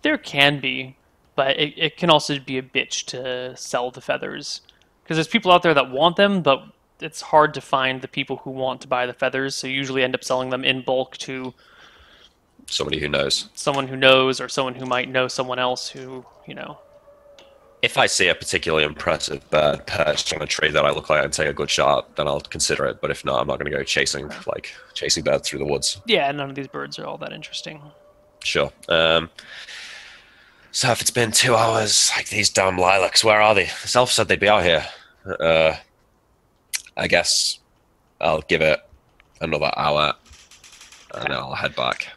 there can be, but it can also be a bitch to sell the feathers because there's people out there that want them, but it's hard to find the people who want to buy the feathers. So you usually end up selling them in bulk to Somebody who knows. someone who knows or someone who might know someone else who. If I see a particularly impressive bird perched on a tree that I look like I can take a good shot, then I'll consider it. But if not, I'm not going to go chasing birds through the woods. Yeah, none of these birds are all that interesting. Sure. So if it's been 2 hours, like these damn lilacs, where are they? Self said they'd be out here. Uh, I guess I'll give it another hour, and then I'll head back.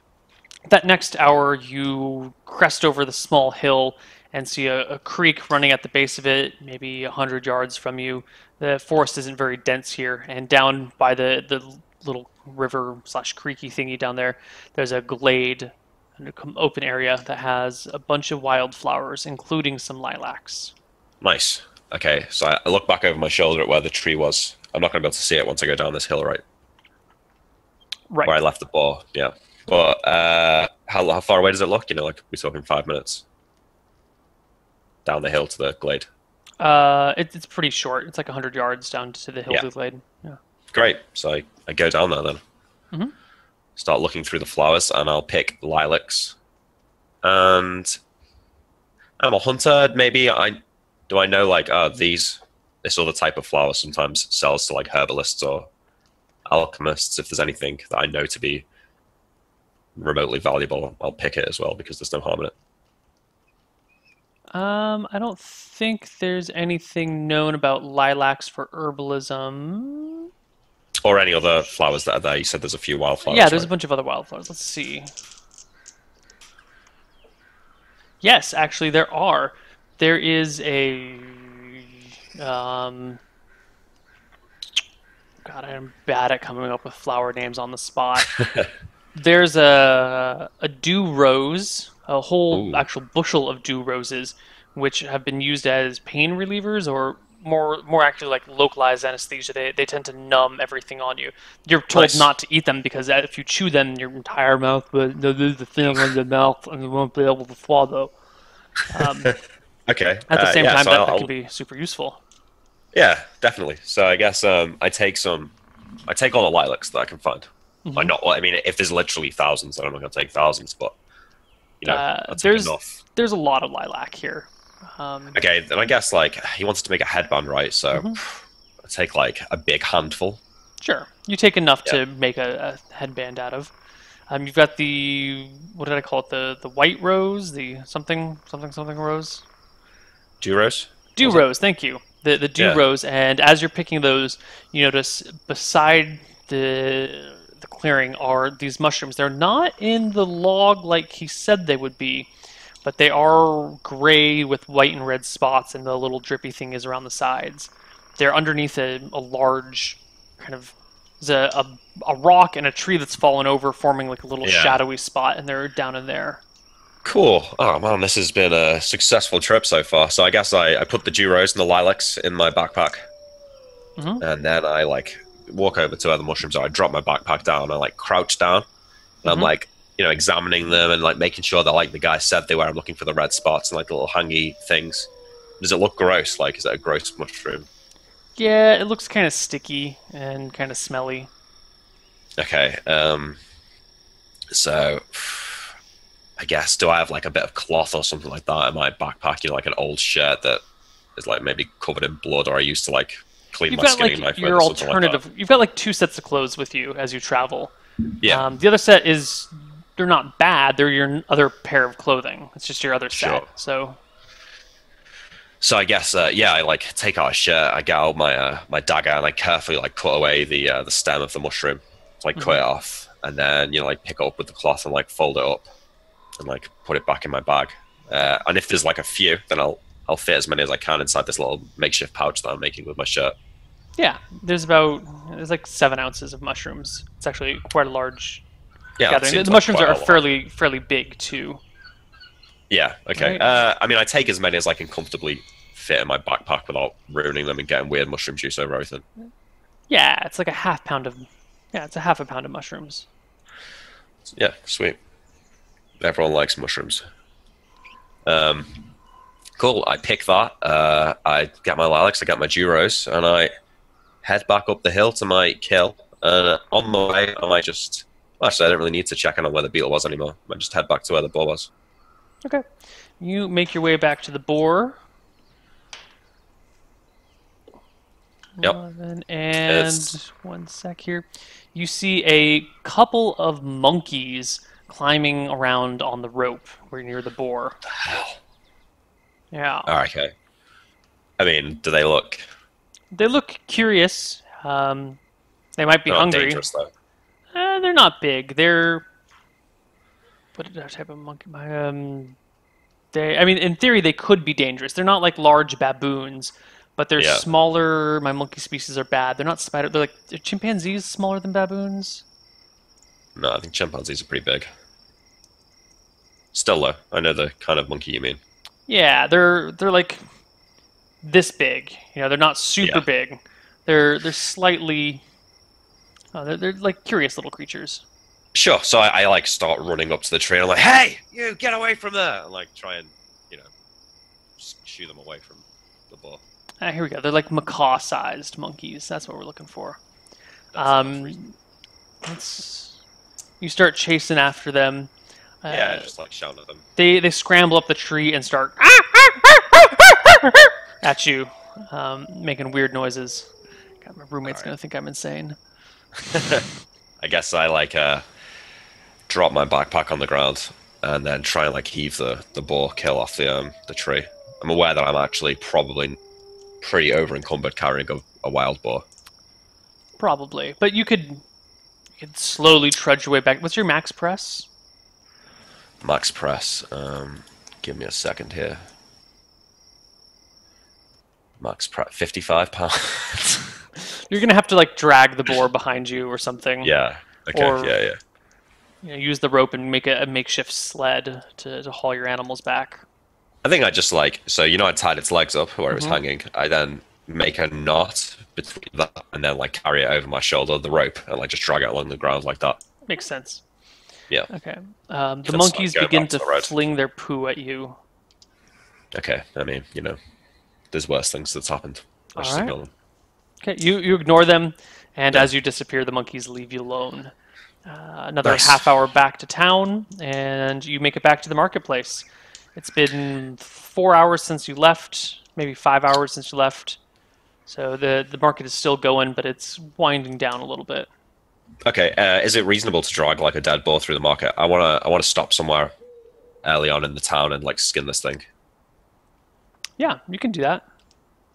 That next hour, you crest over the small hill and see a creek running at the base of it, maybe 100 yards from you. The forest isn't very dense here, and down by the little river slash creeky thingy down there, there's a glade, an open area that has a bunch of wildflowers, including some lilacs. Nice. Okay, so I look back over my shoulder at where the tree was. I'm not going to be able to see it once I go down this hill, right? Right. Where I left the boar, yeah. But how far away does it look? Like we're talking 5 minutes down the hill to the glade. It's pretty short. It's like 100 yards down to the hill Yeah. to the glade. Yeah. Great. So I go down there then. Hmm. Start looking through the flowers, and I'll pick lilacs. And I'm a hunter. Maybe I know like this other type of flower sometimes sells to like herbalists or alchemists. If there's anything that I know to be remotely valuable, I'll pick it as well because there's no harm in it. I don't think there's anything known about lilacs for herbalism. Or any other flowers that are there. You said there's a few wildflowers, Yeah, there's a right? bunch of other wildflowers. Let's see. Yes, actually, there are. There is a. God, I am bad at coming up with flower names on the spot. There's a dew rose, a whole Ooh, actual bushel of dew roses, which have been used as pain relievers or more actually like localized anesthesia. They tend to numb everything on you. You're told nice. not to eat them because if you chew them, your entire mouth will lose the feeling in the mouth and you won't be able to swallow. Um, Okay. at the same Yeah. time, So that can be super useful. yeah, definitely. So I guess I take all the lilacs that I can find. Hmm. Not. I mean, if there's literally thousands, then I'm not going to take thousands. But I'll take There's enough. a lot of lilac here. Um, Okay. Then I guess like he wants to make a headband, right? So mhm. I take like a big handful. Sure, you take enough Yeah. to make a headband out of. You've got the what did I call it? The white rose, the something rose. Duros. Dew Was it? rose, thank you. The dew Yeah. rose, and as you're picking those, you notice beside the clearing are these mushrooms. They're not in the log like he said they would be, but they are gray with white and red spots, and the little drippy thing is around the sides. They're underneath a large kind of there's a rock and a tree that's fallen over, forming like a little Yeah. shadowy spot, and they're down in there. Cool. Oh man, this has been a successful trip so far. So I guess I put the Duros and the lilacs in my backpack, Hmm. and then I like walk over to where the mushrooms are. I drop my backpack down. I like crouch down, and I'm Hmm. like examining them and like making sure that like the guy said they were. I'm looking for the red spots and like the little hangy things. Does it look gross? Like, is it a gross mushroom? Yeah, it looks kind of sticky and kind of smelly. Okay. So I guess do I have like a bit of cloth or something like that in my backpack? You know, like an old shirt that is like maybe covered in blood, or I used to like clean You've my got skinning like knife with your or something like that. alternative. You've got like two sets of clothes with you as you travel. Yeah, The other set is they're not bad. They're your other pair of clothing. It's just your other set. sure. So So I guess yeah, I like take out a shirt, I get out my my dagger, and I carefully like cut away the stem of the mushroom, like cut mhm. it off, and then like pick it up with the cloth and like fold it up and like put it back in my bag. And if there's like a few, then I'll fit as many as I can inside this little makeshift pouch that I'm making with my shirt. Yeah, there's like 7 ounces of mushrooms. It's actually quite a large Yeah, that gathering. The seems like mushrooms quite are a lot. fairly big too. Yeah, okay. Right? I mean, I take as many as I can comfortably fit in my backpack without ruining them and getting weird mushroom juice over everything. Yeah, it's like a half pound of. Yeah, it's a half a pound of mushrooms. Yeah, sweet. Everyone likes mushrooms. Um, cool. I pick that. I get my lilacs, I get my duros, and I head back up the hill to my kill. And on the way, I might just. Well, actually, I don't really need to check in on where the beetle was anymore. I might just head back to where the boar was. Okay. You make your way back to the boar. Yep. 11, and It's 1 sec here. You see a couple of monkeys climbing around on the rope. We're near the boar. hell. Yeah. All right, okay. I mean, do they look? They look curious. They might be They're not hungry. dangerous though. They're not big. They're what type of monkey? I mean, in theory, they could be dangerous. They're not like large baboons, but they're Yeah. smaller. My monkey species are bad. They're not spider. Are chimpanzees smaller than baboons? No, I think chimpanzees are pretty big. Still though, I know the kind of monkey you mean. Yeah, they're like this big. You know, they're not super Yeah. big. They're slightly. Oh, they're like curious little creatures. Sure. So I like start running up to the tree and I'm like, "Hey, you get away from there!" And like try and you know shoo them away from the boar. Here we go. They're like macaw-sized monkeys. That's what we're looking for. That's reasonable. Let's. You start chasing after them. Yeah, just like shouting at them. They scramble up the tree and start at you, making weird noises. God, my roommate's Alright. gonna think I'm insane. I guess I like drop my backpack on the ground and then try and like heave the boar kill off the tree. I'm aware that I'm actually probably pretty over encumbered carrying a wild boar. Probably, but you could slowly trudge your way back. What's your max press? Max press. Give me a second here. Max press. 55 pounds. You're gonna have to like drag the boar behind you or something. Yeah. Okay. Or- Yeah. Yeah. You know, use the rope and make a makeshift sled to haul your animals back. I think I just like so I tied its legs up where it was Mhm. hanging. I then make a knot between that and then like carry it over my shoulder, the rope, and like just drag it along the ground like that. Makes sense. Yeah. Okay. The Can monkeys go begin back to to the road. fling their poo at you. Okay. I mean, there's worse things that's happened. I just Alright. ignore them. Okay, you ignore them, and Yeah. as you disappear, the monkeys leave you alone. Another Nice. half hour back to town, and you make it back to the marketplace. It's been 4 hours since you left, maybe 5 hours since you left. So the market is still going, but it's winding down a little bit. Okay. Is it reasonable to drag like a dead boar through the market? I wanna stop somewhere early on in the town and like skin this thing. Yeah, you can do that.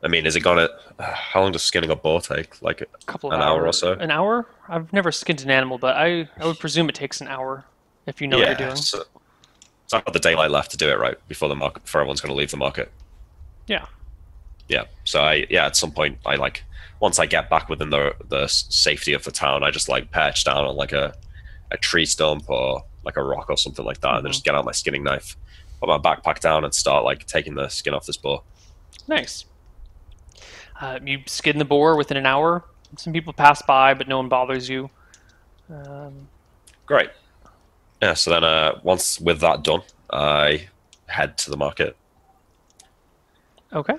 I mean, is it gonna? How long does skinning a boar take? Like A couple of an hour or hours. so? An hour? I've never skinned an animal, but I would presume it takes an hour if you know what you're doing. So I've got the daylight left to do it right before the market, before everyone's going to leave the market. Yeah. Yeah. So at some point, I like once I get back within the safety of the town, I just like perch down on like a tree stump or like a rock or something like that, and then just get out my skinning knife, put my backpack down, and start like taking the skin off this boar. Nice. You skin the boar within an hour. Some people pass by, but no one bothers you. Great. Yeah. So then, once with that done, I head to the market. Okay.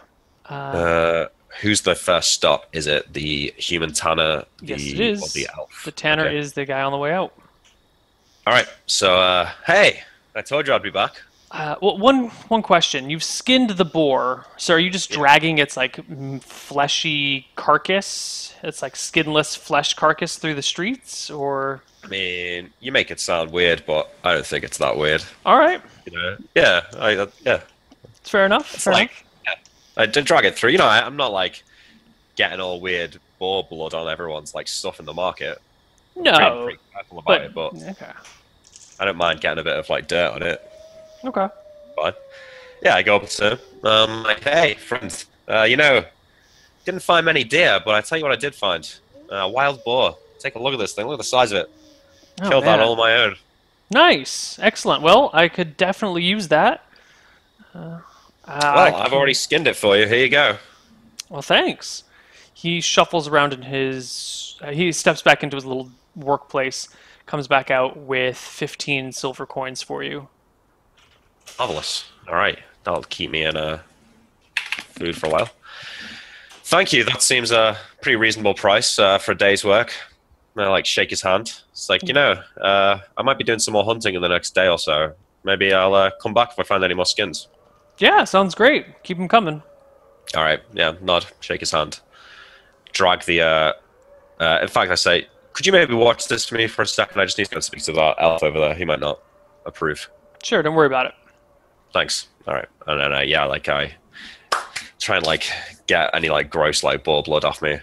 Uh, who's the first stop? Is it the human tanner, Yes, it or the is. The elf? Tanner Okay. is the guy on the way out. All right. So, hey, I told you I'd be back. Well, one question. You've skinned the boar, so are you just Yeah. dragging its like fleshy carcass, its like skinless flesh carcass through the streets, or? I mean, you make it sound weird, but I don't think it's that weird. All right, Yeah. Yeah. it's fair enough. It's Fair like enough. yeah. I did drag it through. I'm not like getting all weird boar blood on everyone's like stuff in the market. I'm No, pretty careful about but it, but okay, I don't mind getting a bit of like dirt on it. okay. Fine. Yeah, I go up to him. Like, hey, friend, didn't find many deer, but I tell you what I did find. Wild boar. Take a look at this thing. Look at the size of it. Oh Killed that all man, on my own. nice, excellent. Well, I could definitely use that. I Well, I've already can. skinned it for you. Here you go. Well, thanks. He shuffles around in his. He steps back into his little workplace, comes back out with 15 silver coins for you. Marvelous. All right. That'll keep me in food for a while. Thank you. That seems a pretty reasonable price for a day's work. I like shake his hand. It's like, I might be doing some more hunting in the next day or so. Maybe I'll come back if I find any more skins. Yeah, sounds great. Keep them coming. All right. Yeah. Nod. Shake his hand. Drag the. In fact, I say, could you maybe watch this for me for a second? I just need to go speak to that elf over there. He might not approve. Sure, don't worry about it. Thanks. All right. And then, yeah, like I try and like get any like gross like boar blood off me,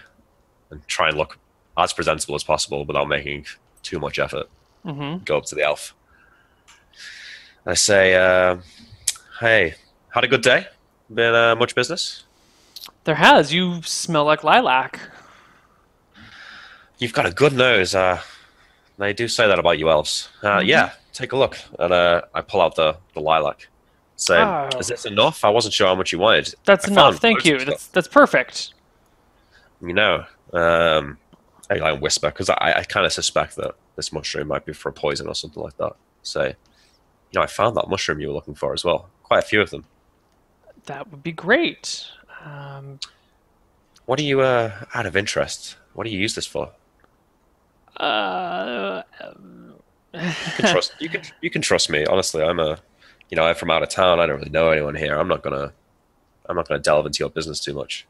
and try and look as presentable as possible without making too much effort. Mm-hmm. Go up to the elf. I say, hey, had a good day? Been much business? There has. You smell like lilac. You've got a good nose. They do say that about you elves. Mm-hmm. Yeah, take a look. And I pull out the lilac. Say, Oh, is this enough? I wasn't sure how much you wanted. that's I enough. found Thank loads of you. stuff. That's perfect. You know, I like whisper because I kind of suspect that this mushroom might be for a poison or something like that. Say, I found that mushroom you were looking for as well. Quite a few of them. That would be great. Um, What do you, out of interest, what do you use this for? uh, You can trust you can trust me. Honestly, I'm from out of town. I don't really know anyone here. I'm not gonna delve into your business too much.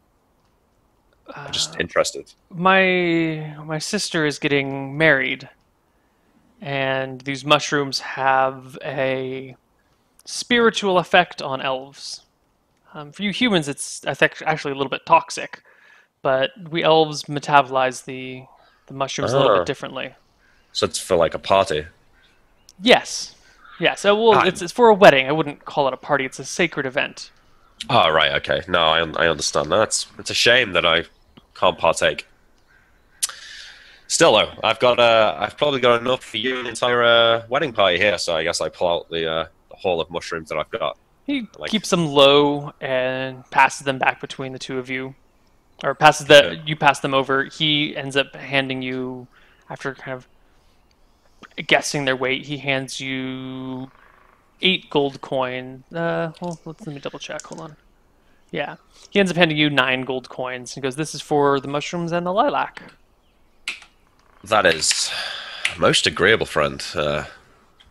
I'm just interested. my sister is getting married, and these mushrooms have a spiritual effect on elves. For you humans, it's I think actually a little bit toxic, but we elves metabolize the mushrooms a little bit Ah, differently. so it's for like a party. Yes, yes. Well, Ah, it's for a wedding. I wouldn't call it a party. It's a sacred event. oh, right, okay. No, I understand. It's a shame that I can't partake. Still though, I've probably got enough for you and the entire wedding party here. So I guess I pull out the haul of mushrooms that I've got. He Like, keeps them low and passes them back between the two of you, or passes okay. you pass them over. He ends up handing you, after kind of guessing their weight, he hands you 8 gold coin. Well, let me double check. Hold on. Yeah, he ends up handing you 9 gold coins. He goes, "This is for the mushrooms and the lilac." That is most agreeable, friend.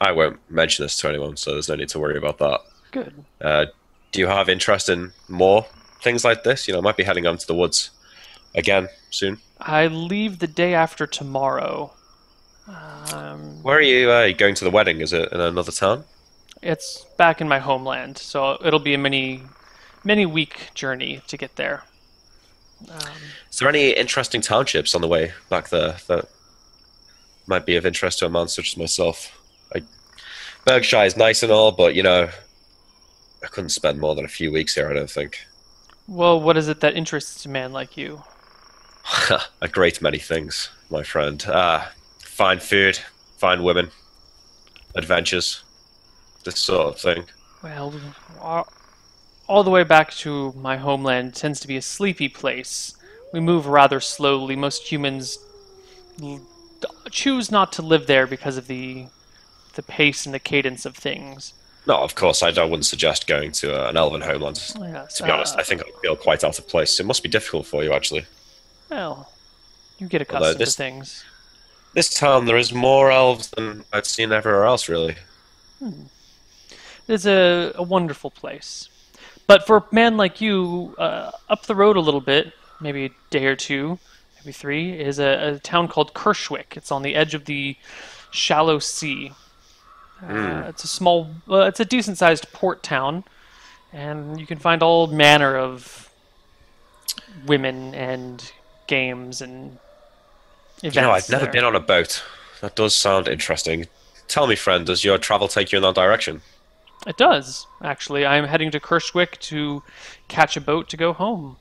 I won't mention this to anyone, so there's no need to worry about that. Good. Uh, do you have interest in more things like this? I might be heading out to the woods again soon. I leave the day after tomorrow. Where are you going to the wedding? Is it in another town? It's back in my homeland, so it'll be a many week journey to get there. Um, Is there any interesting townships on the way back there that might be of interest to a man such as myself? Berkshire is nice and all, but I couldn't spend more than a few weeks here, I don't think. well, what is it that interests a man like you? A great many things, my friend. Fine food, fine women, adventures, this sort of thing. Well, all the way back to my homeland tends to be a sleepy place. We move rather slowly. Most humans l- choose not to live there because of the pace and the cadence of things. No, of course, I wouldn't suggest going to an elven homeland. Yes. To be honest, I think I'd feel quite out of place. It must be difficult for you, actually. Well, you get Although accustomed to things. this town, there is more elves than I've seen everywhere else, really. It's a wonderful place. But for a man like you, up the road a little bit, maybe a day or two, maybe three, is a town called Kershwick. It's on the edge of the shallow sea. It's a small, it's a decent-sized port town, and you can find all manner of women and games and events I've never there. been on a boat. That does sound interesting. Tell me, friend, does your travel take you in that direction? It does, actually. I'm heading to Kershwick to catch a boat to go home.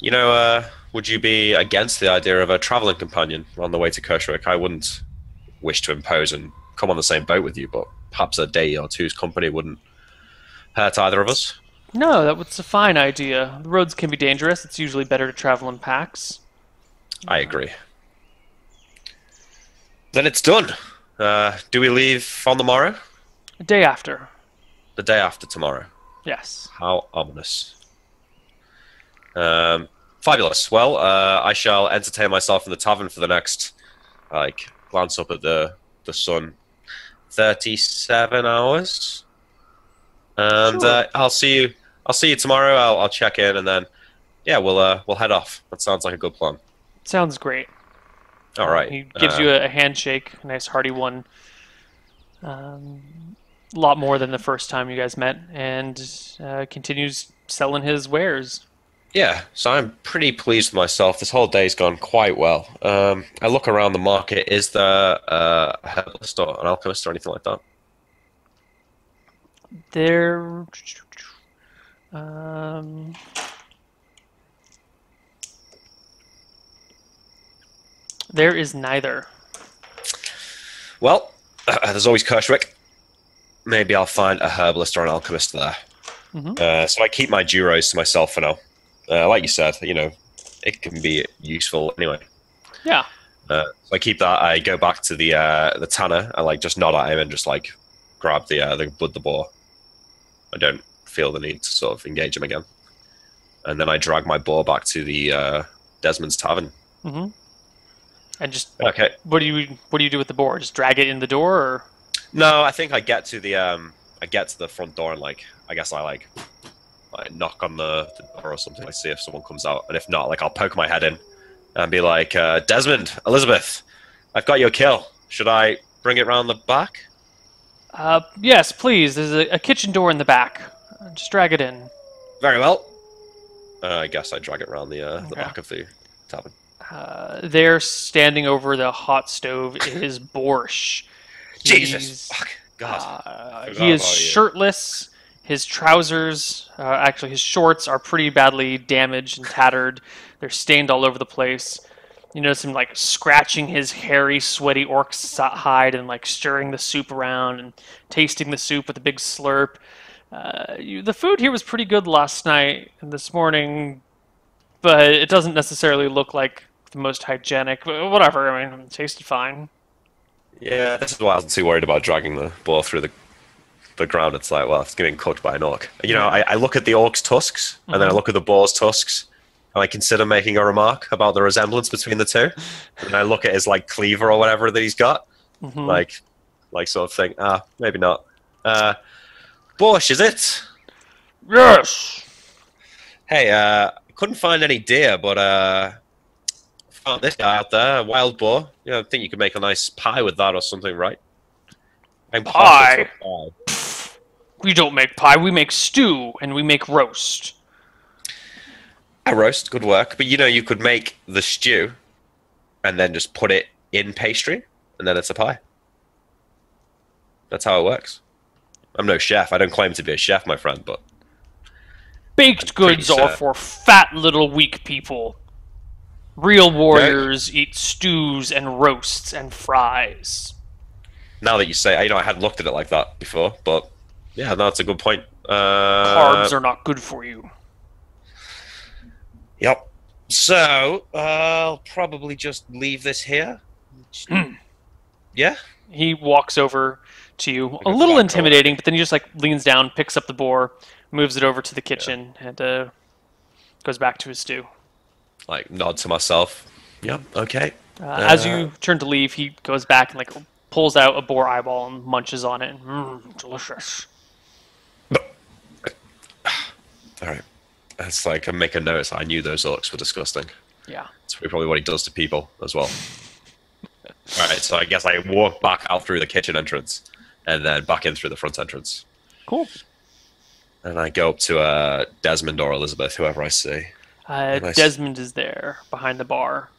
Would you be against the idea of a traveling companion on the way to Kershwick? I wouldn't wish to impose and come on the same boat with you, but perhaps a day or two's company wouldn't hurt either of us. No, that's a fine idea. The roads can be dangerous. It's usually better to travel in packs. I agree. Then it's done. Do we leave on the morrow? A day after. The day after tomorrow. Yes. How ominous. Fabulous. Well, I shall entertain myself in the tavern for the next, glance up at the sun. 37 hours. And Sure. I'll see you. I'll see you tomorrow. I'll check in, and then we'll head off. That sounds like a good plan. Sounds great. All right. He gives you a handshake, a nice hearty one. A lot more than the first time you guys met, and continues selling his wares. Yeah, so I'm pretty pleased with myself. This whole day's gone quite well. I look around the market. Is there a herbalist or an alchemist or anything like that? There, um, there is neither. Well, there's always Kershwick. Maybe I'll find a herbalist or an alchemist there. So I keep my duros to myself for now. Like you said, it can be useful anyway. Yeah. So I keep that. I go back to the tanner. I just nod at him and just grab the boar. I don't feel the need to sort of engage him again. And then I drag my boar back to the Desmond's tavern. And just Okay. what do you do with the boar? Just drag it in the door, or? No, I think I get to the front door and I knock on the door or something. I see if someone comes out, and if not, I'll poke my head in and be like, Desmond, Elizabeth, I've got your kill. Should I bring it round the back? Yes, please. There's a kitchen door in the back. Just drag it in. Very well. I guess I drag it around the Okay. back of the tavern. There, standing over the hot stove, is Borscht. Jesus, fuck, God. Forgot He is about you. shirtless. His trousers, actually his shorts, are pretty badly damaged and tattered. They're stained all over the place. You notice him scratching his hairy, sweaty orc's hide and stirring the soup around and tasting the soup with a big slurp. The food here was pretty good last night and this morning, but it doesn't necessarily look like the most hygienic. But whatever, I mean, it tasted fine. Yeah, this is why I wasn't too worried about dragging the ball through the ground. It's it's getting cooked by an orc. I look at the orc's tusks, and then I look at the boar's tusks, and I consider making a remark about the resemblance between the two. And I look at his cleaver or whatever that he's got, sort of thing. Maybe not. Borscht, is it? Yes! Hey, couldn't find any deer, but found this guy out there, a wild boar. I think you could make a nice pie with that or something, right? I'm Pie? partial to pie. We don't make pie, we make stew, and we make roast. A roast, good work. But you could make the stew and then just put it in pastry, and then it's a pie. That's how it works. I'm no chef. I don't claim to be a chef, my friend, but Baked goods pretty are sure. for fat little weak people. Real warriors eat stews and roasts and fries. now that you say, I hadn't looked at it like that before, but yeah, no, that's a good point. Carbs are not good for you. Yep. So, I'll probably just leave this here. Yeah? He walks over to you. Like A a little flat intimidating, but then he just like leans down, picks up the boar, moves it over to the kitchen, and goes back to his stew. like nod to myself. Yep. Okay. As you turn to leave, he goes back and like pulls out a boar eyeball and munches on it. Delicious. All right. That's like I make a note. I knew those orcs were disgusting. Yeah. That's probably what he does to people as well. All right. So I guess I walk back out through the kitchen entrance, and then back in through the front entrance. Cool. And I go up to Desmond or Elizabeth, whoever I see. Desmond is there behind the bar.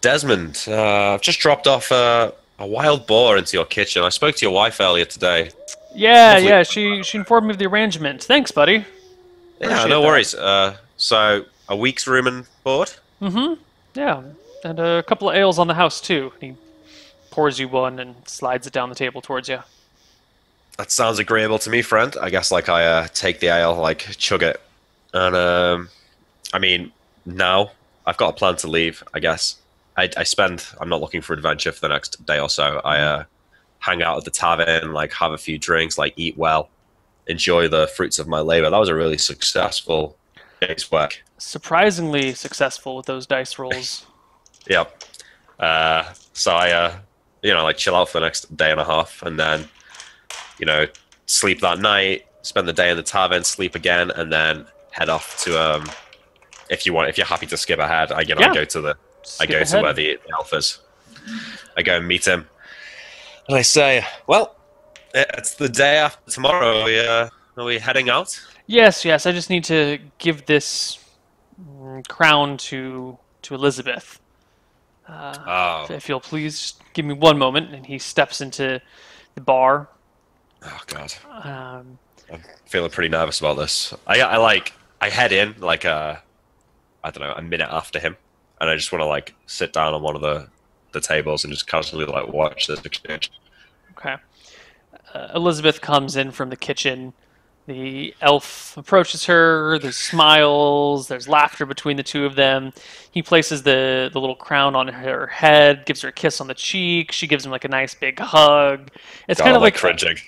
Desmond, I've just dropped off a wild boar into your kitchen. I spoke to your wife earlier today. Yeah, Lovely. yeah. She informed me of the arrangement. Thanks, buddy. Yeah, Appreciate no that. worries. So a week's room and board? Yeah, and a couple of ales on the house too. He pours you one and slides it down the table towards you. That sounds agreeable to me, friend. I guess like I take the ale, like chug it, and I mean now I've got a plan to leave. I guess I'm not looking for adventure for the next day or so. I hang out at the tavern, like have a few drinks, like eat well, enjoy the fruits of my labor. That was a really successful day's work. Surprisingly successful with those dice rolls. Yep. So I like chill out for the next day and a half, and then sleep that night, spend the day in the tavern, sleep again, and then head off to if you're happy to skip ahead, I go to where the elf is. I go and meet him, and I say, "Well, it's the day after tomorrow. Are we heading out?" Yes. I just need to give this crown to Elizabeth. If you'll please just give me one moment, and he steps into the bar. Oh God, Um, I'm feeling pretty nervous about this. I head in like I don't know, a minute after him, and I just want to like sit down on one of the tables and just casually like watch this exchange. Okay. Elizabeth comes in from the kitchen. The elf approaches her. There's smiles. There's laughter between the two of them. He places the little crown on her head, gives her a kiss on the cheek. She gives him like a nice big hug. It's God, kind of I'm, like cringing.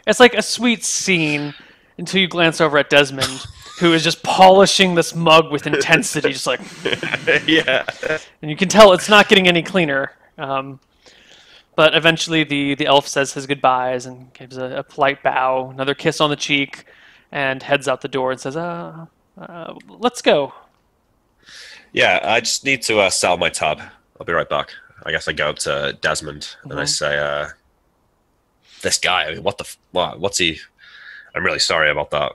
It's like a sweet scene until you glance over at Desmond, who is just polishing this mug with intensity, just like Yeah. and you can tell it's not getting any cleaner. But eventually the elf says his goodbyes and gives a polite bow, another kiss on the cheek, and heads out the door and says, let's go. Yeah, I just need to sell my tab. I'll be right back. I guess I go up to Desmond and I say, this guy, I mean, what's he? I'm really sorry about that.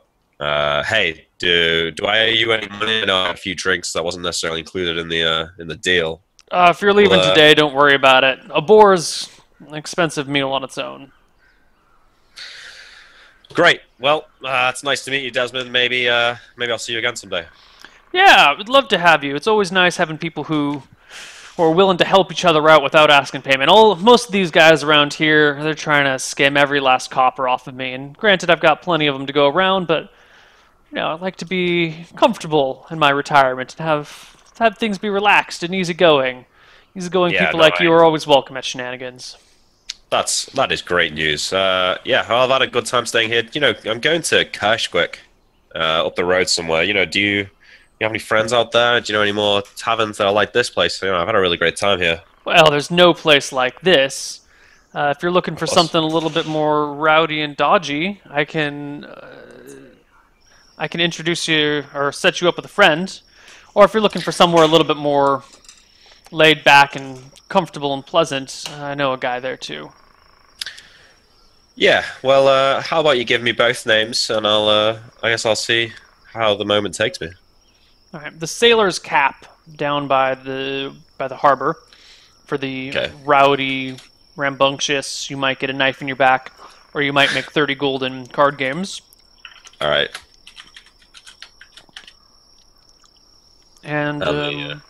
Hey, do I owe you any money? I know I had a few drinks that wasn't necessarily included in the deal. If you're leaving today, don't worry about it. A boar's an expensive meal on its own. Great. Well, it's nice to meet you, Desmond. Maybe I'll see you again someday. Yeah, I'd love to have you. It's always nice having people who are willing to help each other out without asking payment. Most of these guys around here, they're trying to skim every last copper off of me. And granted, I've got plenty of them to go around, but I'd like to be comfortable in my retirement and have things be relaxed and easygoing. People like you are always welcome at Shenanigans. That is great news. I've had a good time staying here. I'm going to Kirschquick, up the road somewhere. Do you have any friends out there? Do you know any more taverns that are like this place? I've had a really great time here. Well, there's no place like this. If you're looking for something a little bit more rowdy and dodgy, I can introduce you or set you up with a friend. Or if you're looking for somewhere a little bit more laid back and comfortable and pleasant, I know a guy there too. Yeah, well, how about you give me both names, and I guess I'll see how the moment takes me. All right, the Sailor's Cap down by the harbor for the rowdy, rambunctious. You might get a knife in your back, or you might make 30 gold in card games. All right. And the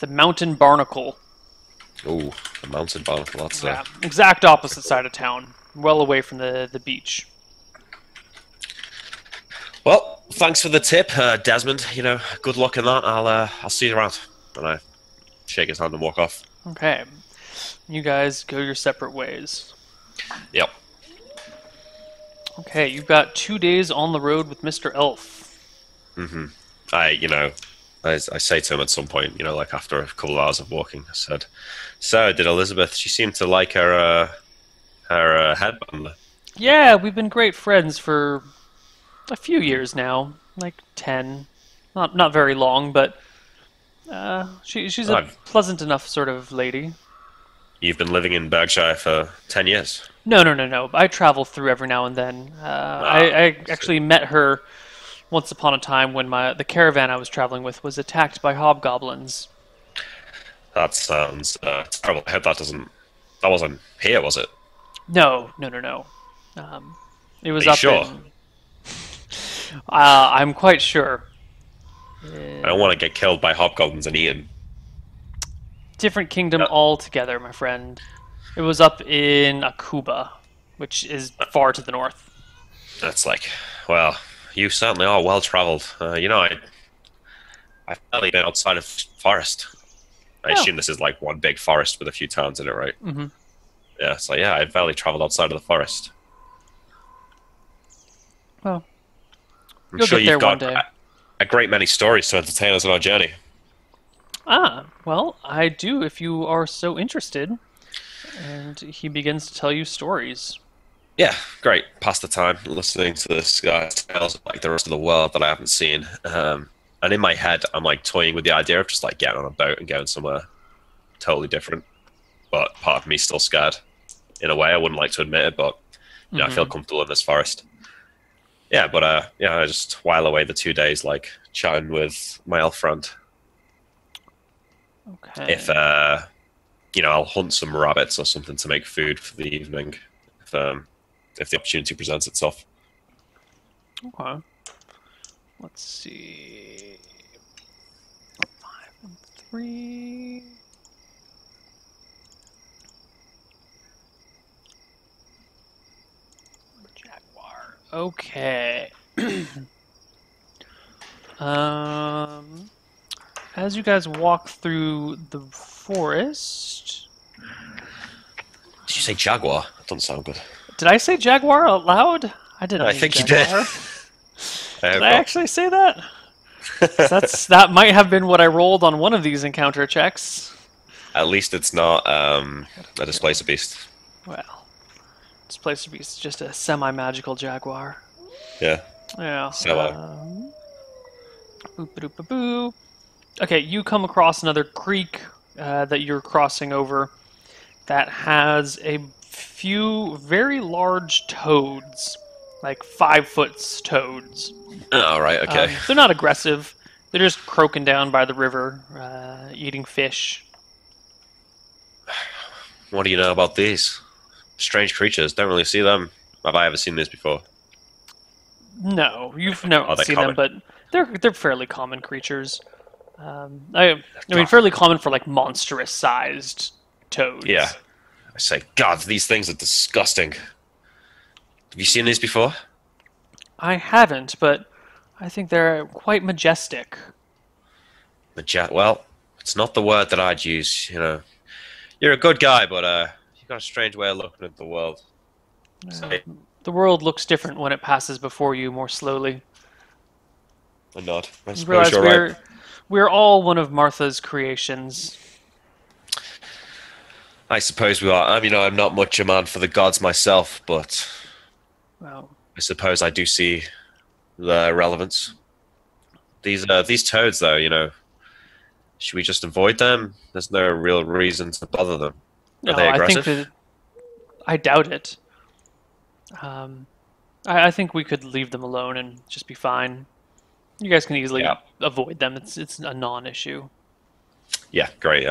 Mountain Barnacle. Ooh, the Mountain Barnacle. That's exact opposite side of town, well away from the beach. Well, thanks for the tip, Desmond. Good luck in that. I'll see you around. And I shake his hand and walk off. Okay. You guys go your separate ways. Yep. Okay, you've got 2 days on the road with Mr. Elf. hmm I say to him at some point, like after a couple of hours of walking, I said, "So, did Elizabeth? She seemed to like her headband." Yeah, we've been great friends for a few years now, like 10. Not very long, but she's a I've pleasant enough sort of lady. You've been living in Berkshire for 10 years. No. I travel through every now and then. I I see. actually met her once upon a time when the caravan I was traveling with was attacked by hobgoblins. That sounds terrible. I hope that wasn't here, was it? No. Um, it Are was you up sure? in. I'm quite sure. I don't want to get killed by hobgoblins and eaten. Different kingdom Uh, altogether, my friend. It was up in Akuba, which is far to the north. That's like, well, you certainly are well traveled. I've barely been outside of forest. I Oh. assume this is like one big forest with a few towns in it, right? Hmm. Yeah, so yeah, I've barely traveled outside of the forest. Well, I'm you'll sure get there you've one got day. a great many stories to entertain us on our journey. Well, I do if you are so interested. And he begins to tell you stories. Yeah, great. Pass the time listening to this guy's tales of like the rest of the world that I haven't seen. And in my head, I'm like toying with the idea of just like getting on a boat and going somewhere totally different. But part of me still scared. In a way, I wouldn't like to admit it, but I feel Hmm. comfortable in this forest. Yeah, but yeah, I just while away the 2 days like chatting with my elf friend. If Okay. I'll hunt some rabbits or something to make food for the evening. If the opportunity presents itself. Okay. Let's see. 5 and 3. Jaguar. Okay. Um, as you guys walk through the forest, Did you say jaguar? That doesn't sound good. did I say jaguar out loud? I didn't I mean think you did. jaguar. I Did hope I not. actually say that? 'Cause that might have been what I rolled on one of these encounter checks. At least it's not a Figure out. displacer beast. Well, this place to be just a semi-magical jaguar. Yeah. Yeah. So Boop boop boop boop. Okay, you come across another creek that you're crossing over that has a few very large toads, like 5 foot toads. all right, okay. They're not aggressive. They're just croaking down by the river, eating fish. What do you know about these strange creatures? Don't really see them. Have I ever seen these before? No, you've never Are they seen them, common? but they're fairly common creatures. I mean, fairly common for like monstrous sized Yeah. toads. I say, God, these things are disgusting. Have you seen these before? I haven't, but I think they're quite majestic. Well, it's not the word that I'd use. You're a good guy, but you've got a strange way of looking at the world. Uh, Say the world looks different when it passes before you more slowly. a nod. I You suppose realize you're right. we're all one of Martha's creations. I suppose we are. I'm not much a man for the gods myself, but Well, I suppose I do see the relevance. These toads, though, should we just avoid them? There's no real reason to bother them. Are no, they I think aggressive? that I doubt it. Um, I think we could leave them alone and just be fine. You guys can Yeah, easily avoid them. It's a non-issue. yeah, great.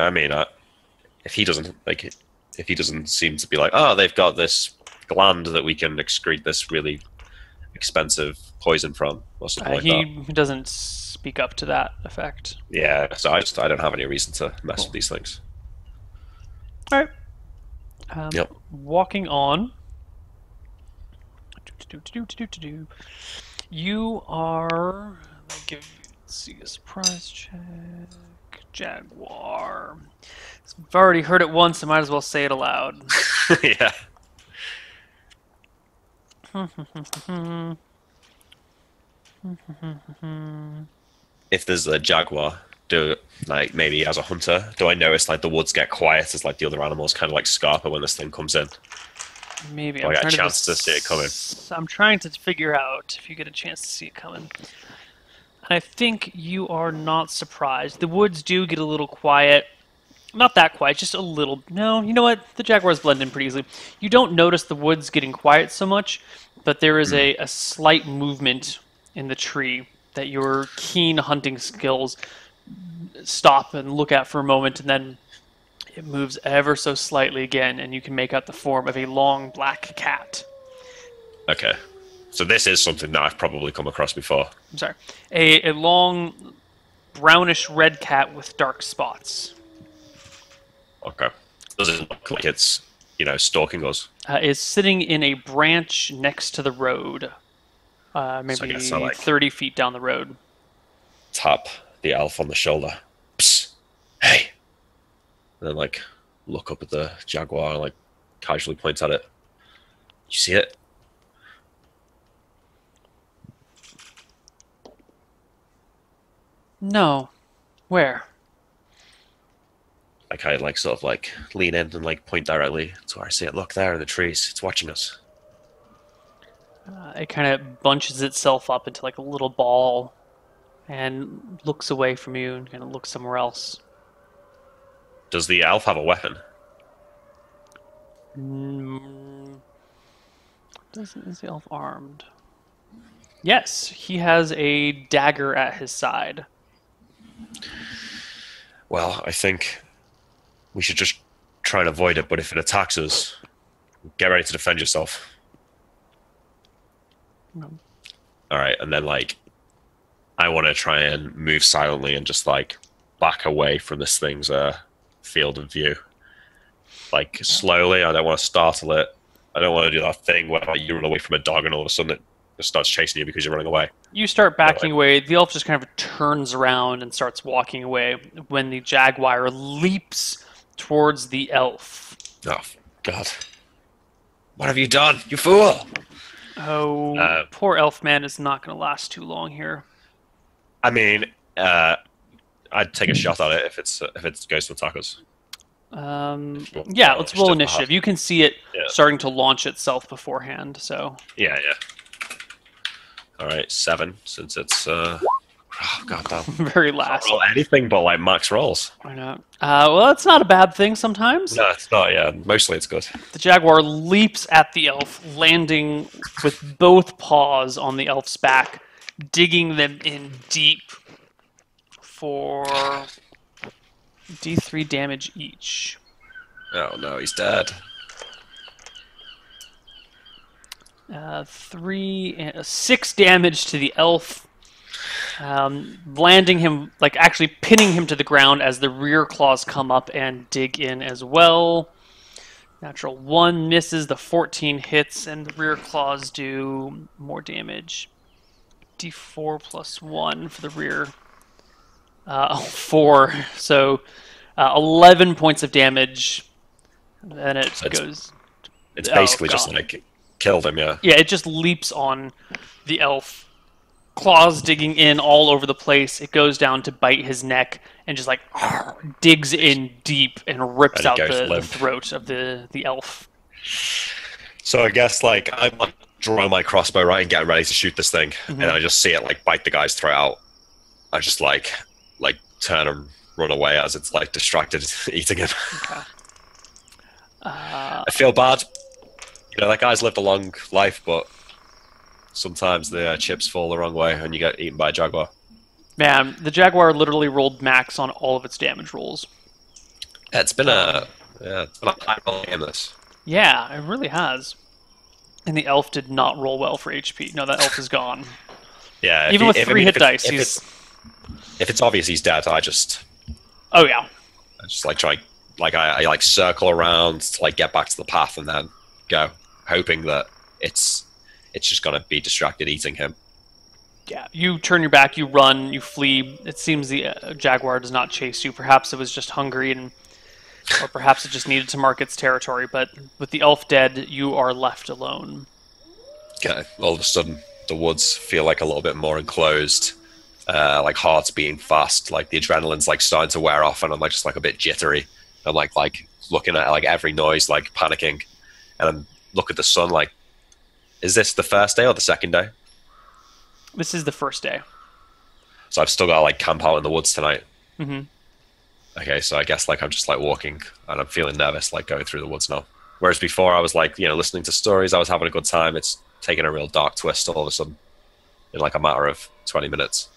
If he doesn't if he doesn't seem to be like, oh, they've got this gland that we can excrete this really expensive poison from, or something like that. He doesn't speak up to that effect. Yeah, so I don't have any reason to mess with Cool. these things. All right. Yep. Walking on. You are. Let's see a surprise check. Jaguar. I've already heard it once, I might as well say it aloud. Yeah. If there's a jaguar, like maybe as a hunter, do I notice like the woods get quiet as like the other animals kind of like scarper when this thing comes in? Maybe. Do I get a chance to see it coming? I'm trying to figure out if you get a chance to see it coming. I think you are not surprised. The woods do get a little quiet. Not that quiet, just a little. No, you know what? The jaguars blend in pretty easily. You don't notice the woods getting quiet so much, but there is a slight movement in the tree that your keen hunting skills stop and look at for a moment, and then it moves ever so slightly again, and you can make out the form of a long black cat. Okay. So this is something that I've probably come across before. I'm sorry. A long brownish red cat with dark spots. Okay. Does it look like it's, stalking us? Is sitting in a branch next to the road. Maybe So 30 feet down the road. Tap the elf on the shoulder. Psst. Hey. And then look up at the jaguar and casually point at it. You see it? No. Where? I sort of lean in and point directly to where I see it. Look there in the trees. It's watching us. It kind of bunches itself up into a little ball and looks away from you and kind of looks somewhere else. Does the elf have a weapon? Is the elf armed? Yes, he has a dagger at his side. Well, I think we should just try and avoid it, but if it attacks us, get ready to defend yourself. No. All right, and then I want to try and move silently and just back away from this thing's field of view. Slowly. I don't want to startle it. I don't want to do that thing where you run away from a dog and all of a sudden it just starts chasing you because you're running away. You start backing away. The elf just kind of turns around and starts walking away when the jaguar leaps towards the elf. Oh, God. What have you done, you fool? Oh, poor elf man is not going to last too long here. I mean, I'd take a shot at it if it goes to attack us. Yeah, let's roll initiative. You can see it starting to launch itself beforehand, so... Yeah. All right, 7, since it's... oh, goddamn. Very last. Roll anything but, max rolls. Why not? Well, that's not a bad thing sometimes. No, it's not, yeah. Mostly it's good. The jaguar leaps at the elf, landing with both paws on the elf's back, digging them in deep for D3 damage each. Oh, no, he's dead. 6 damage to the elf, landing him, actually pinning him to the ground as the rear claws come up and dig in as well. Natural 1 misses, the 14 hits, and the rear claws do more damage. D4 plus 1 for the rear. 4, so 11 points of damage. Then it goes... It's basically just killed him, yeah. Yeah, it just leaps on the elf, claws digging in all over the place. It goes down to bite his neck and just digs in deep and rips out the throat of the elf. So I guess I'm drawing my crossbow right and getting ready to shoot this thing, and I just see it bite the guy's throat out. I just turn and run away as it's distracted eating him. Okay. I feel bad. That guy's lived a long life, but sometimes the chips fall the wrong way and you get eaten by a jaguar. Man, the jaguar literally rolled max on all of its damage rolls. Yeah, it's been a high roll game, this. Yeah, it really has. And the elf did not roll well for HP. No, that elf is gone. Yeah, even with 3 hit dice, he's... If it's obvious he's dead, I just... Oh, yeah. I just try... I circle around to get back to the path and then go, hoping that it's just gonna be distracted eating him. Yeah, you turn your back, you run, you flee. It seems the jaguar does not chase you. Perhaps it was just hungry, or perhaps it just needed to mark its territory. But with the elf dead, you are left alone. Okay. All of a sudden, the woods feel like a little bit more enclosed. Like heart's beating fast. Like the adrenaline's like starting to wear off, and I'm like just like a bit jittery. I'm like looking at like every noise, like panicking, and I'm look at the sun. Like, is this the first day or the second day? This is the first day. So I've still got to like camp out in the woods tonight. Mm-hmm. Okay, so I guess like I'm just like walking and I'm feeling nervous, like going through the woods now. Whereas before I was like, listening to stories, I was having a good time. It's taken a real dark twist all of a sudden in like a matter of 20 minutes.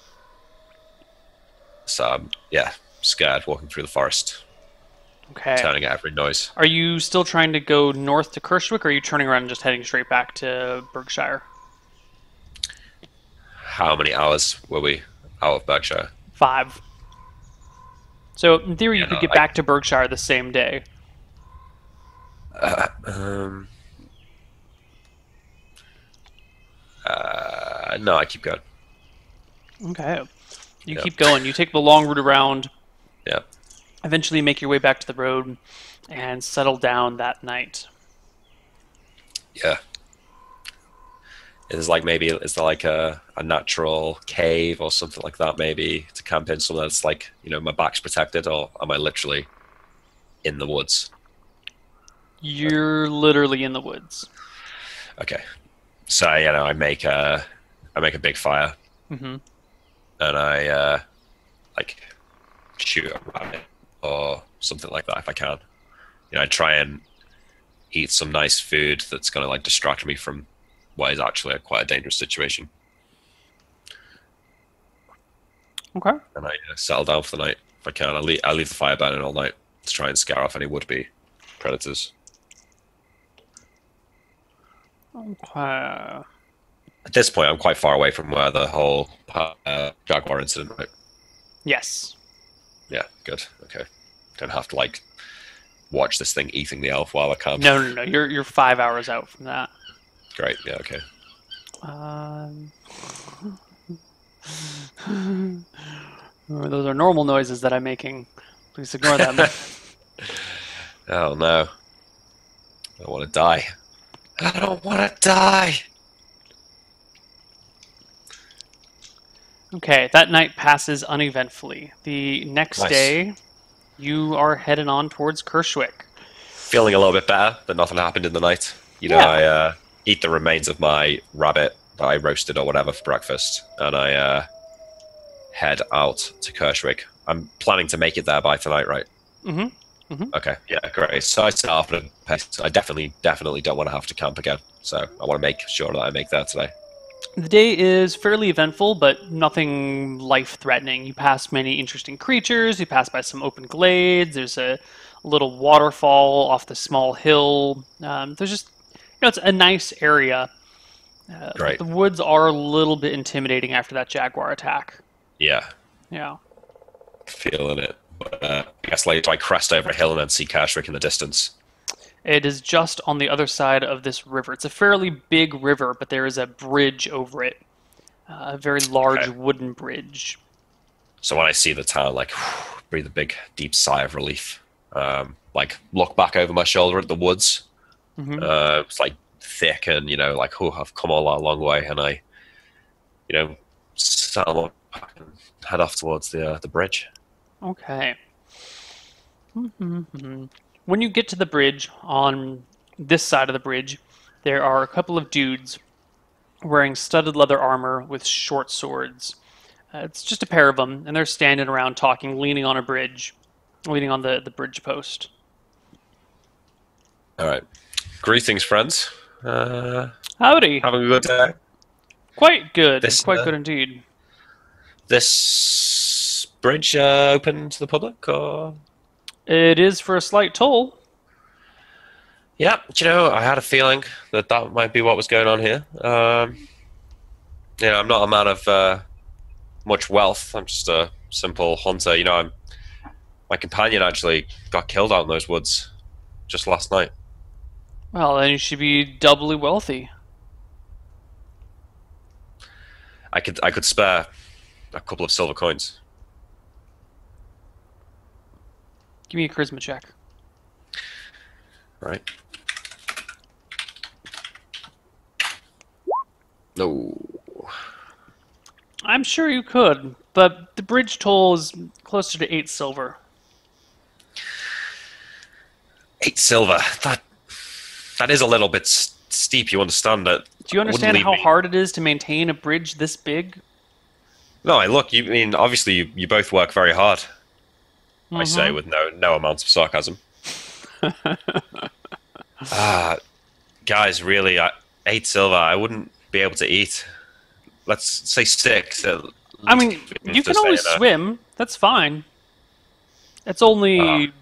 So I'm, scared walking through the forest, Okay. turning at every noise. Are you still trying to go north to Kershwick, or are you turning around and just heading straight back to Berkshire? How many hours were we out of Berkshire? 5. So in theory, you Yeah, could no, get back to Berkshire the same day. No, I keep going. Okay. You Yeah. keep going. You take the long route around. Yeah. Eventually make your way back to the road and settle down that night. Yeah. Is there like a natural cave or something like that maybe to camp in, somewhere that's like, my back's protected, or am I literally in the woods? You're literally in the woods. Okay. So, I make a big fire, Mm-hmm. and I like shoot a rabbit or something like that if I can. I try and eat some nice food that's going to like distract me from what is actually quite a dangerous situation. Okay. And I settle down for the night if I can. I leave the fire burning all night to try and scare off any would-be predators. Okay. At this point, I'm quite far away from where the whole jaguar incident. Right? Yes. Yeah, good. Okay, don't have to like watch this thing eating the elf while I camp. No. You're 5 hours out from that. Great. Yeah. Okay. Those are normal noises that I'm making. Please ignore them. Oh no! I want to die. I don't want to die. Okay, that night passes uneventfully. The next Nice. day, you are headed on towards Kershwick. Feeling a little bit better that nothing happened in the night. Yeah. I eat the remains of my rabbit that I roasted or whatever for breakfast, and I head out to Kershwick. I'm planning to make it there by tonight, right? Mm-hmm. Okay, yeah, great. So I set off at a pace. I definitely don't want to have to camp again. So I want to make sure that I make that today. The day is fairly eventful, but nothing life-threatening. You pass many interesting creatures. You pass by some open glades. There's a little waterfall off the small hill. There's just, it's a nice area. Great. The woods are a little bit intimidating after that jaguar attack. Yeah, Yeah. feeling it. But I guess like do I crest over a hill and then see Kershwick in the distance? It is just on the other side of this river. It's a fairly big river, but there is a bridge over it. A very large Okay. wooden bridge. So when I see the town, like breathe a big, deep sigh of relief. Like look back over my shoulder at the woods. Hmm. It's like thick and like I've come all that long way, and I settle up and head off towards the bridge. Okay. Mhm. When you get to the bridge, on this side of the bridge, there are a couple of dudes wearing studded leather armor with short swords. It's just a pair of them, and they're standing around talking, leaning on a bridge, leaning on the bridge post. All right, greetings, friends. Howdy. Having a good day. Quite good. This, Quite good indeed. This bridge open to the public, or? It is for a slight toll. Yeah, I had a feeling that might be what was going on here. I'm not a man of much wealth. I'm just a simple hunter. My companion actually got killed out in those woods just last night. Well, then you should be doubly wealthy. I could spare a couple of silver coins. Give me a charisma check. Right. No. I'm sure you could, but the bridge toll is closer to 8 silver. 8 silver. That is a little bit steep. You understand that? Do you understand how hard it is to maintain a bridge this big? No, look. You mean obviously you both work very hard. I say with no amounts of sarcasm. Guys, really, 8 silver. I wouldn't be able to eat. Let's say 6. I mean, you can always swim. That's fine. It's only,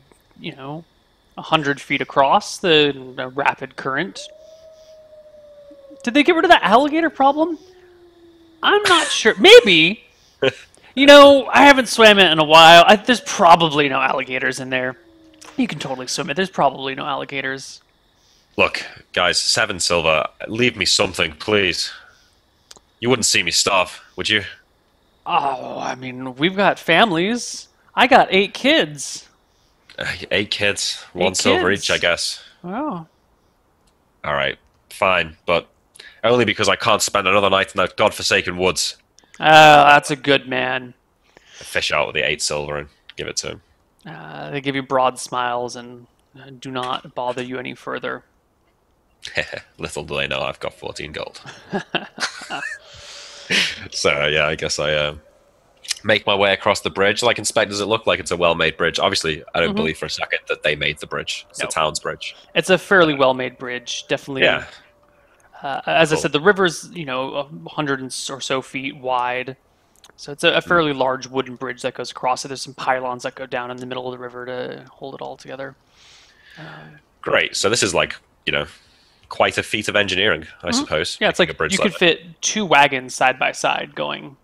100 feet across the rapid current. Did they get rid of that alligator problem? I'm not sure. Maybe. I haven't swam it in a while. There's probably no alligators in there. You can totally swim it. There's probably no alligators. Look, guys, 7 silver. Leave me something, please. You wouldn't see me starve, would you? Oh, I mean, we've got families. I got 8 kids. 8 kids, 1 silver each, I guess. Oh. All right, fine, but only because I can't spend another night in that godforsaken woods. Oh, that's a good man. I fish out with the 8 silver and give it to him. They give you broad smiles and do not bother you any further. Little do they know I've got 14 gold. So, yeah, I guess I make my way across the bridge. Like, inspectors, it looked like it's a well-made bridge. Obviously, I don't believe for a second that they made the bridge. It's the town's bridge. It's a fairly well-made bridge, definitely. Yeah. As I said, the river's, 100 or so feet wide. So it's a fairly large wooden bridge that goes across it. There's some pylons that go down in the middle of the river to hold it all together. Great. So this is like, quite a feat of engineering, I suppose. Yeah, it's like you could fit 2 wagons side by side going.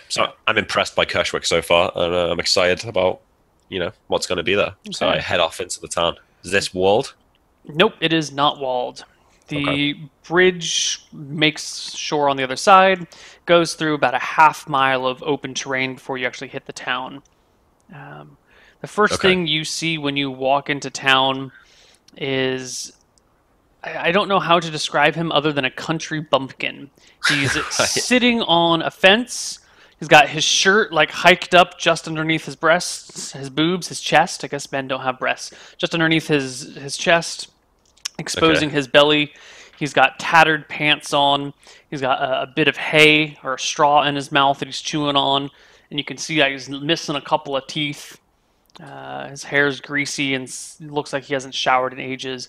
So I'm impressed by Kershwick so far, and I'm excited about, what's going to be there. Okay. So I head off into the town. Is this walled? Nope, it is not walled. The bridge makes shore on the other side, goes through about a half mile of open terrain before you actually hit the town. The first thing you see when you walk into town is... I don't know how to describe him other than a country bumpkin. He's sitting on a fence. He's got his shirt hiked up just underneath his breasts, his boobs, his chest. I guess men don't have breasts. Just underneath his chest, exposing his belly. He's got tattered pants on. He's got a bit of hay or a straw in his mouth that he's chewing on. And you can see that he's missing a couple of teeth. His hair's greasy and looks like he hasn't showered in ages.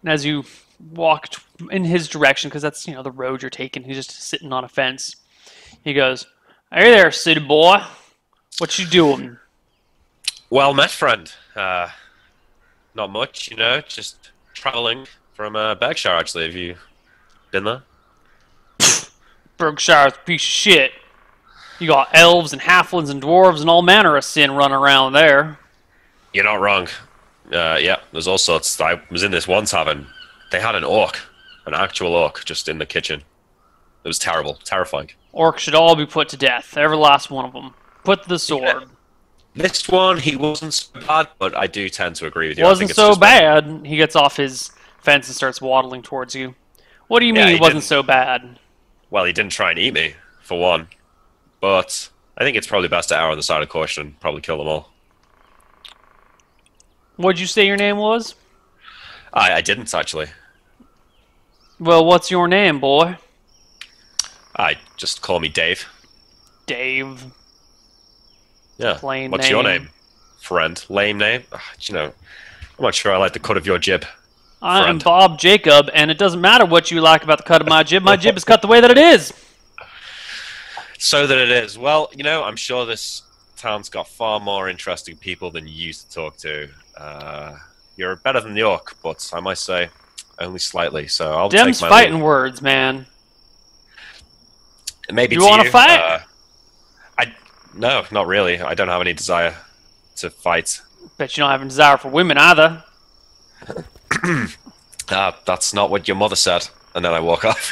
And as you walked in his direction, because that's the road you're taking, he's just sitting on a fence. He goes, "Hey there, city boy. What you doing?" Well met, friend. Not much, just traveling from Berkshire. Actually, have you been there? Berkshire's a piece of shit. You got elves and halflings and dwarves and all manner of sin running around there. You're not wrong. Yeah, there's all sorts. I was in this one tavern. They had an actual orc, just in the kitchen. It was terrible, terrifying. Orcs should all be put to death, every last one of them. Put to the sword. Yeah. This one, he wasn't so bad, but I do tend to agree with you. Wasn't so bad. He gets off his fence and starts waddling towards you. What do you mean he wasn't so bad? Well, he didn't try and eat me, for one. But I think it's probably best to err on the side of caution and probably kill them all. What'd you say your name was? I didn't, actually. Well, what's your name, boy? Just call me Dave. Dave. Yeah. Plain What's name. your name, friend? Lame name? I'm not sure I like the cut of your jib. I'm Bob Jacob, and it doesn't matter what you like about the cut of my jib. My jib is cut the way that it is. So that it is. Well, I'm sure this town's got far more interesting people than you used to talk to. You're better than the orc, but I might say only slightly. So I'll take my fighting words, man. Maybe you want to fight? No, not really. I don't have any desire to fight. Bet you don't have a desire for women either. That's not what your mother said. And then I walk off.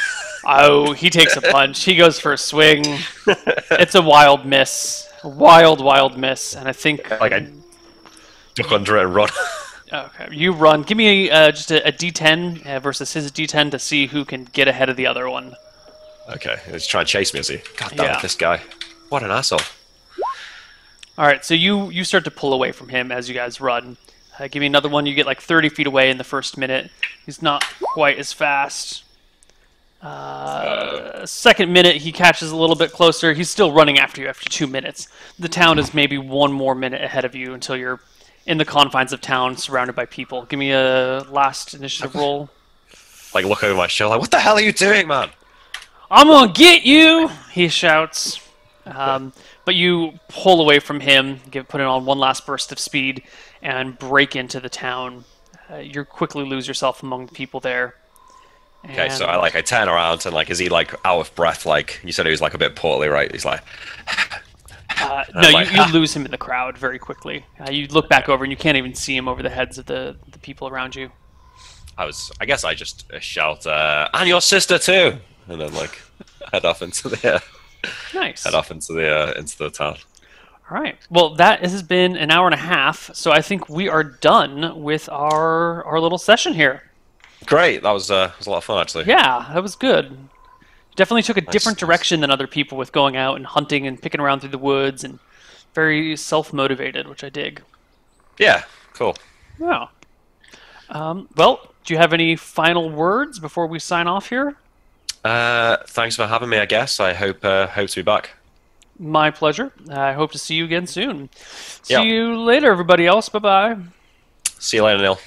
Oh, he takes a punch. He goes for a swing. It's a wild miss. Wild, wild miss. And I think... Like I duck under it and run. Okay, you run. Give me just a D10 versus his D10 to see who can get ahead of the other one. Okay, he's trying to chase me, is he? God damn Yeah. it, this guy. What an asshole. All right, so you start to pull away from him as you guys run. Give me another one. You get like 30 feet away in the first minute. He's not quite as fast. Second minute, he catches a little bit closer. He's still running after you after 2 minutes. The town is maybe 1 more minute ahead of you until you're in the confines of town, surrounded by people. Give me a last initiative roll. Like, look over my shoulder, like, what the hell are you doing, man? I'm gonna get you! He shouts. But you pull away from him, put it on one last burst of speed, and break into the town. You quickly lose yourself among the people there. Okay, so I turn around and like, is he like out of breath? Like you said, he was like a bit portly, right? He's like, no, you lose him in the crowd very quickly. You look back over and you can't even see him over the heads of the people around you. I guess I just shout, and your sister too, and then like head off into the nice. Head off into the town. All right. Well, that has been an hour and a half, so I think we are done with our little session here. Great, that was a lot of fun actually. Yeah, that was good. Definitely took a different direction than other people with going out and hunting and picking around through the woods, and very self-motivated, which I dig. Yeah, cool. Yeah. Well, do you have any final words before we sign off here? Thanks for having me, I guess. I hope to be back. My pleasure. I hope to see you again soon. See Yeah. you later, everybody else. Bye-bye. See you later, Neil.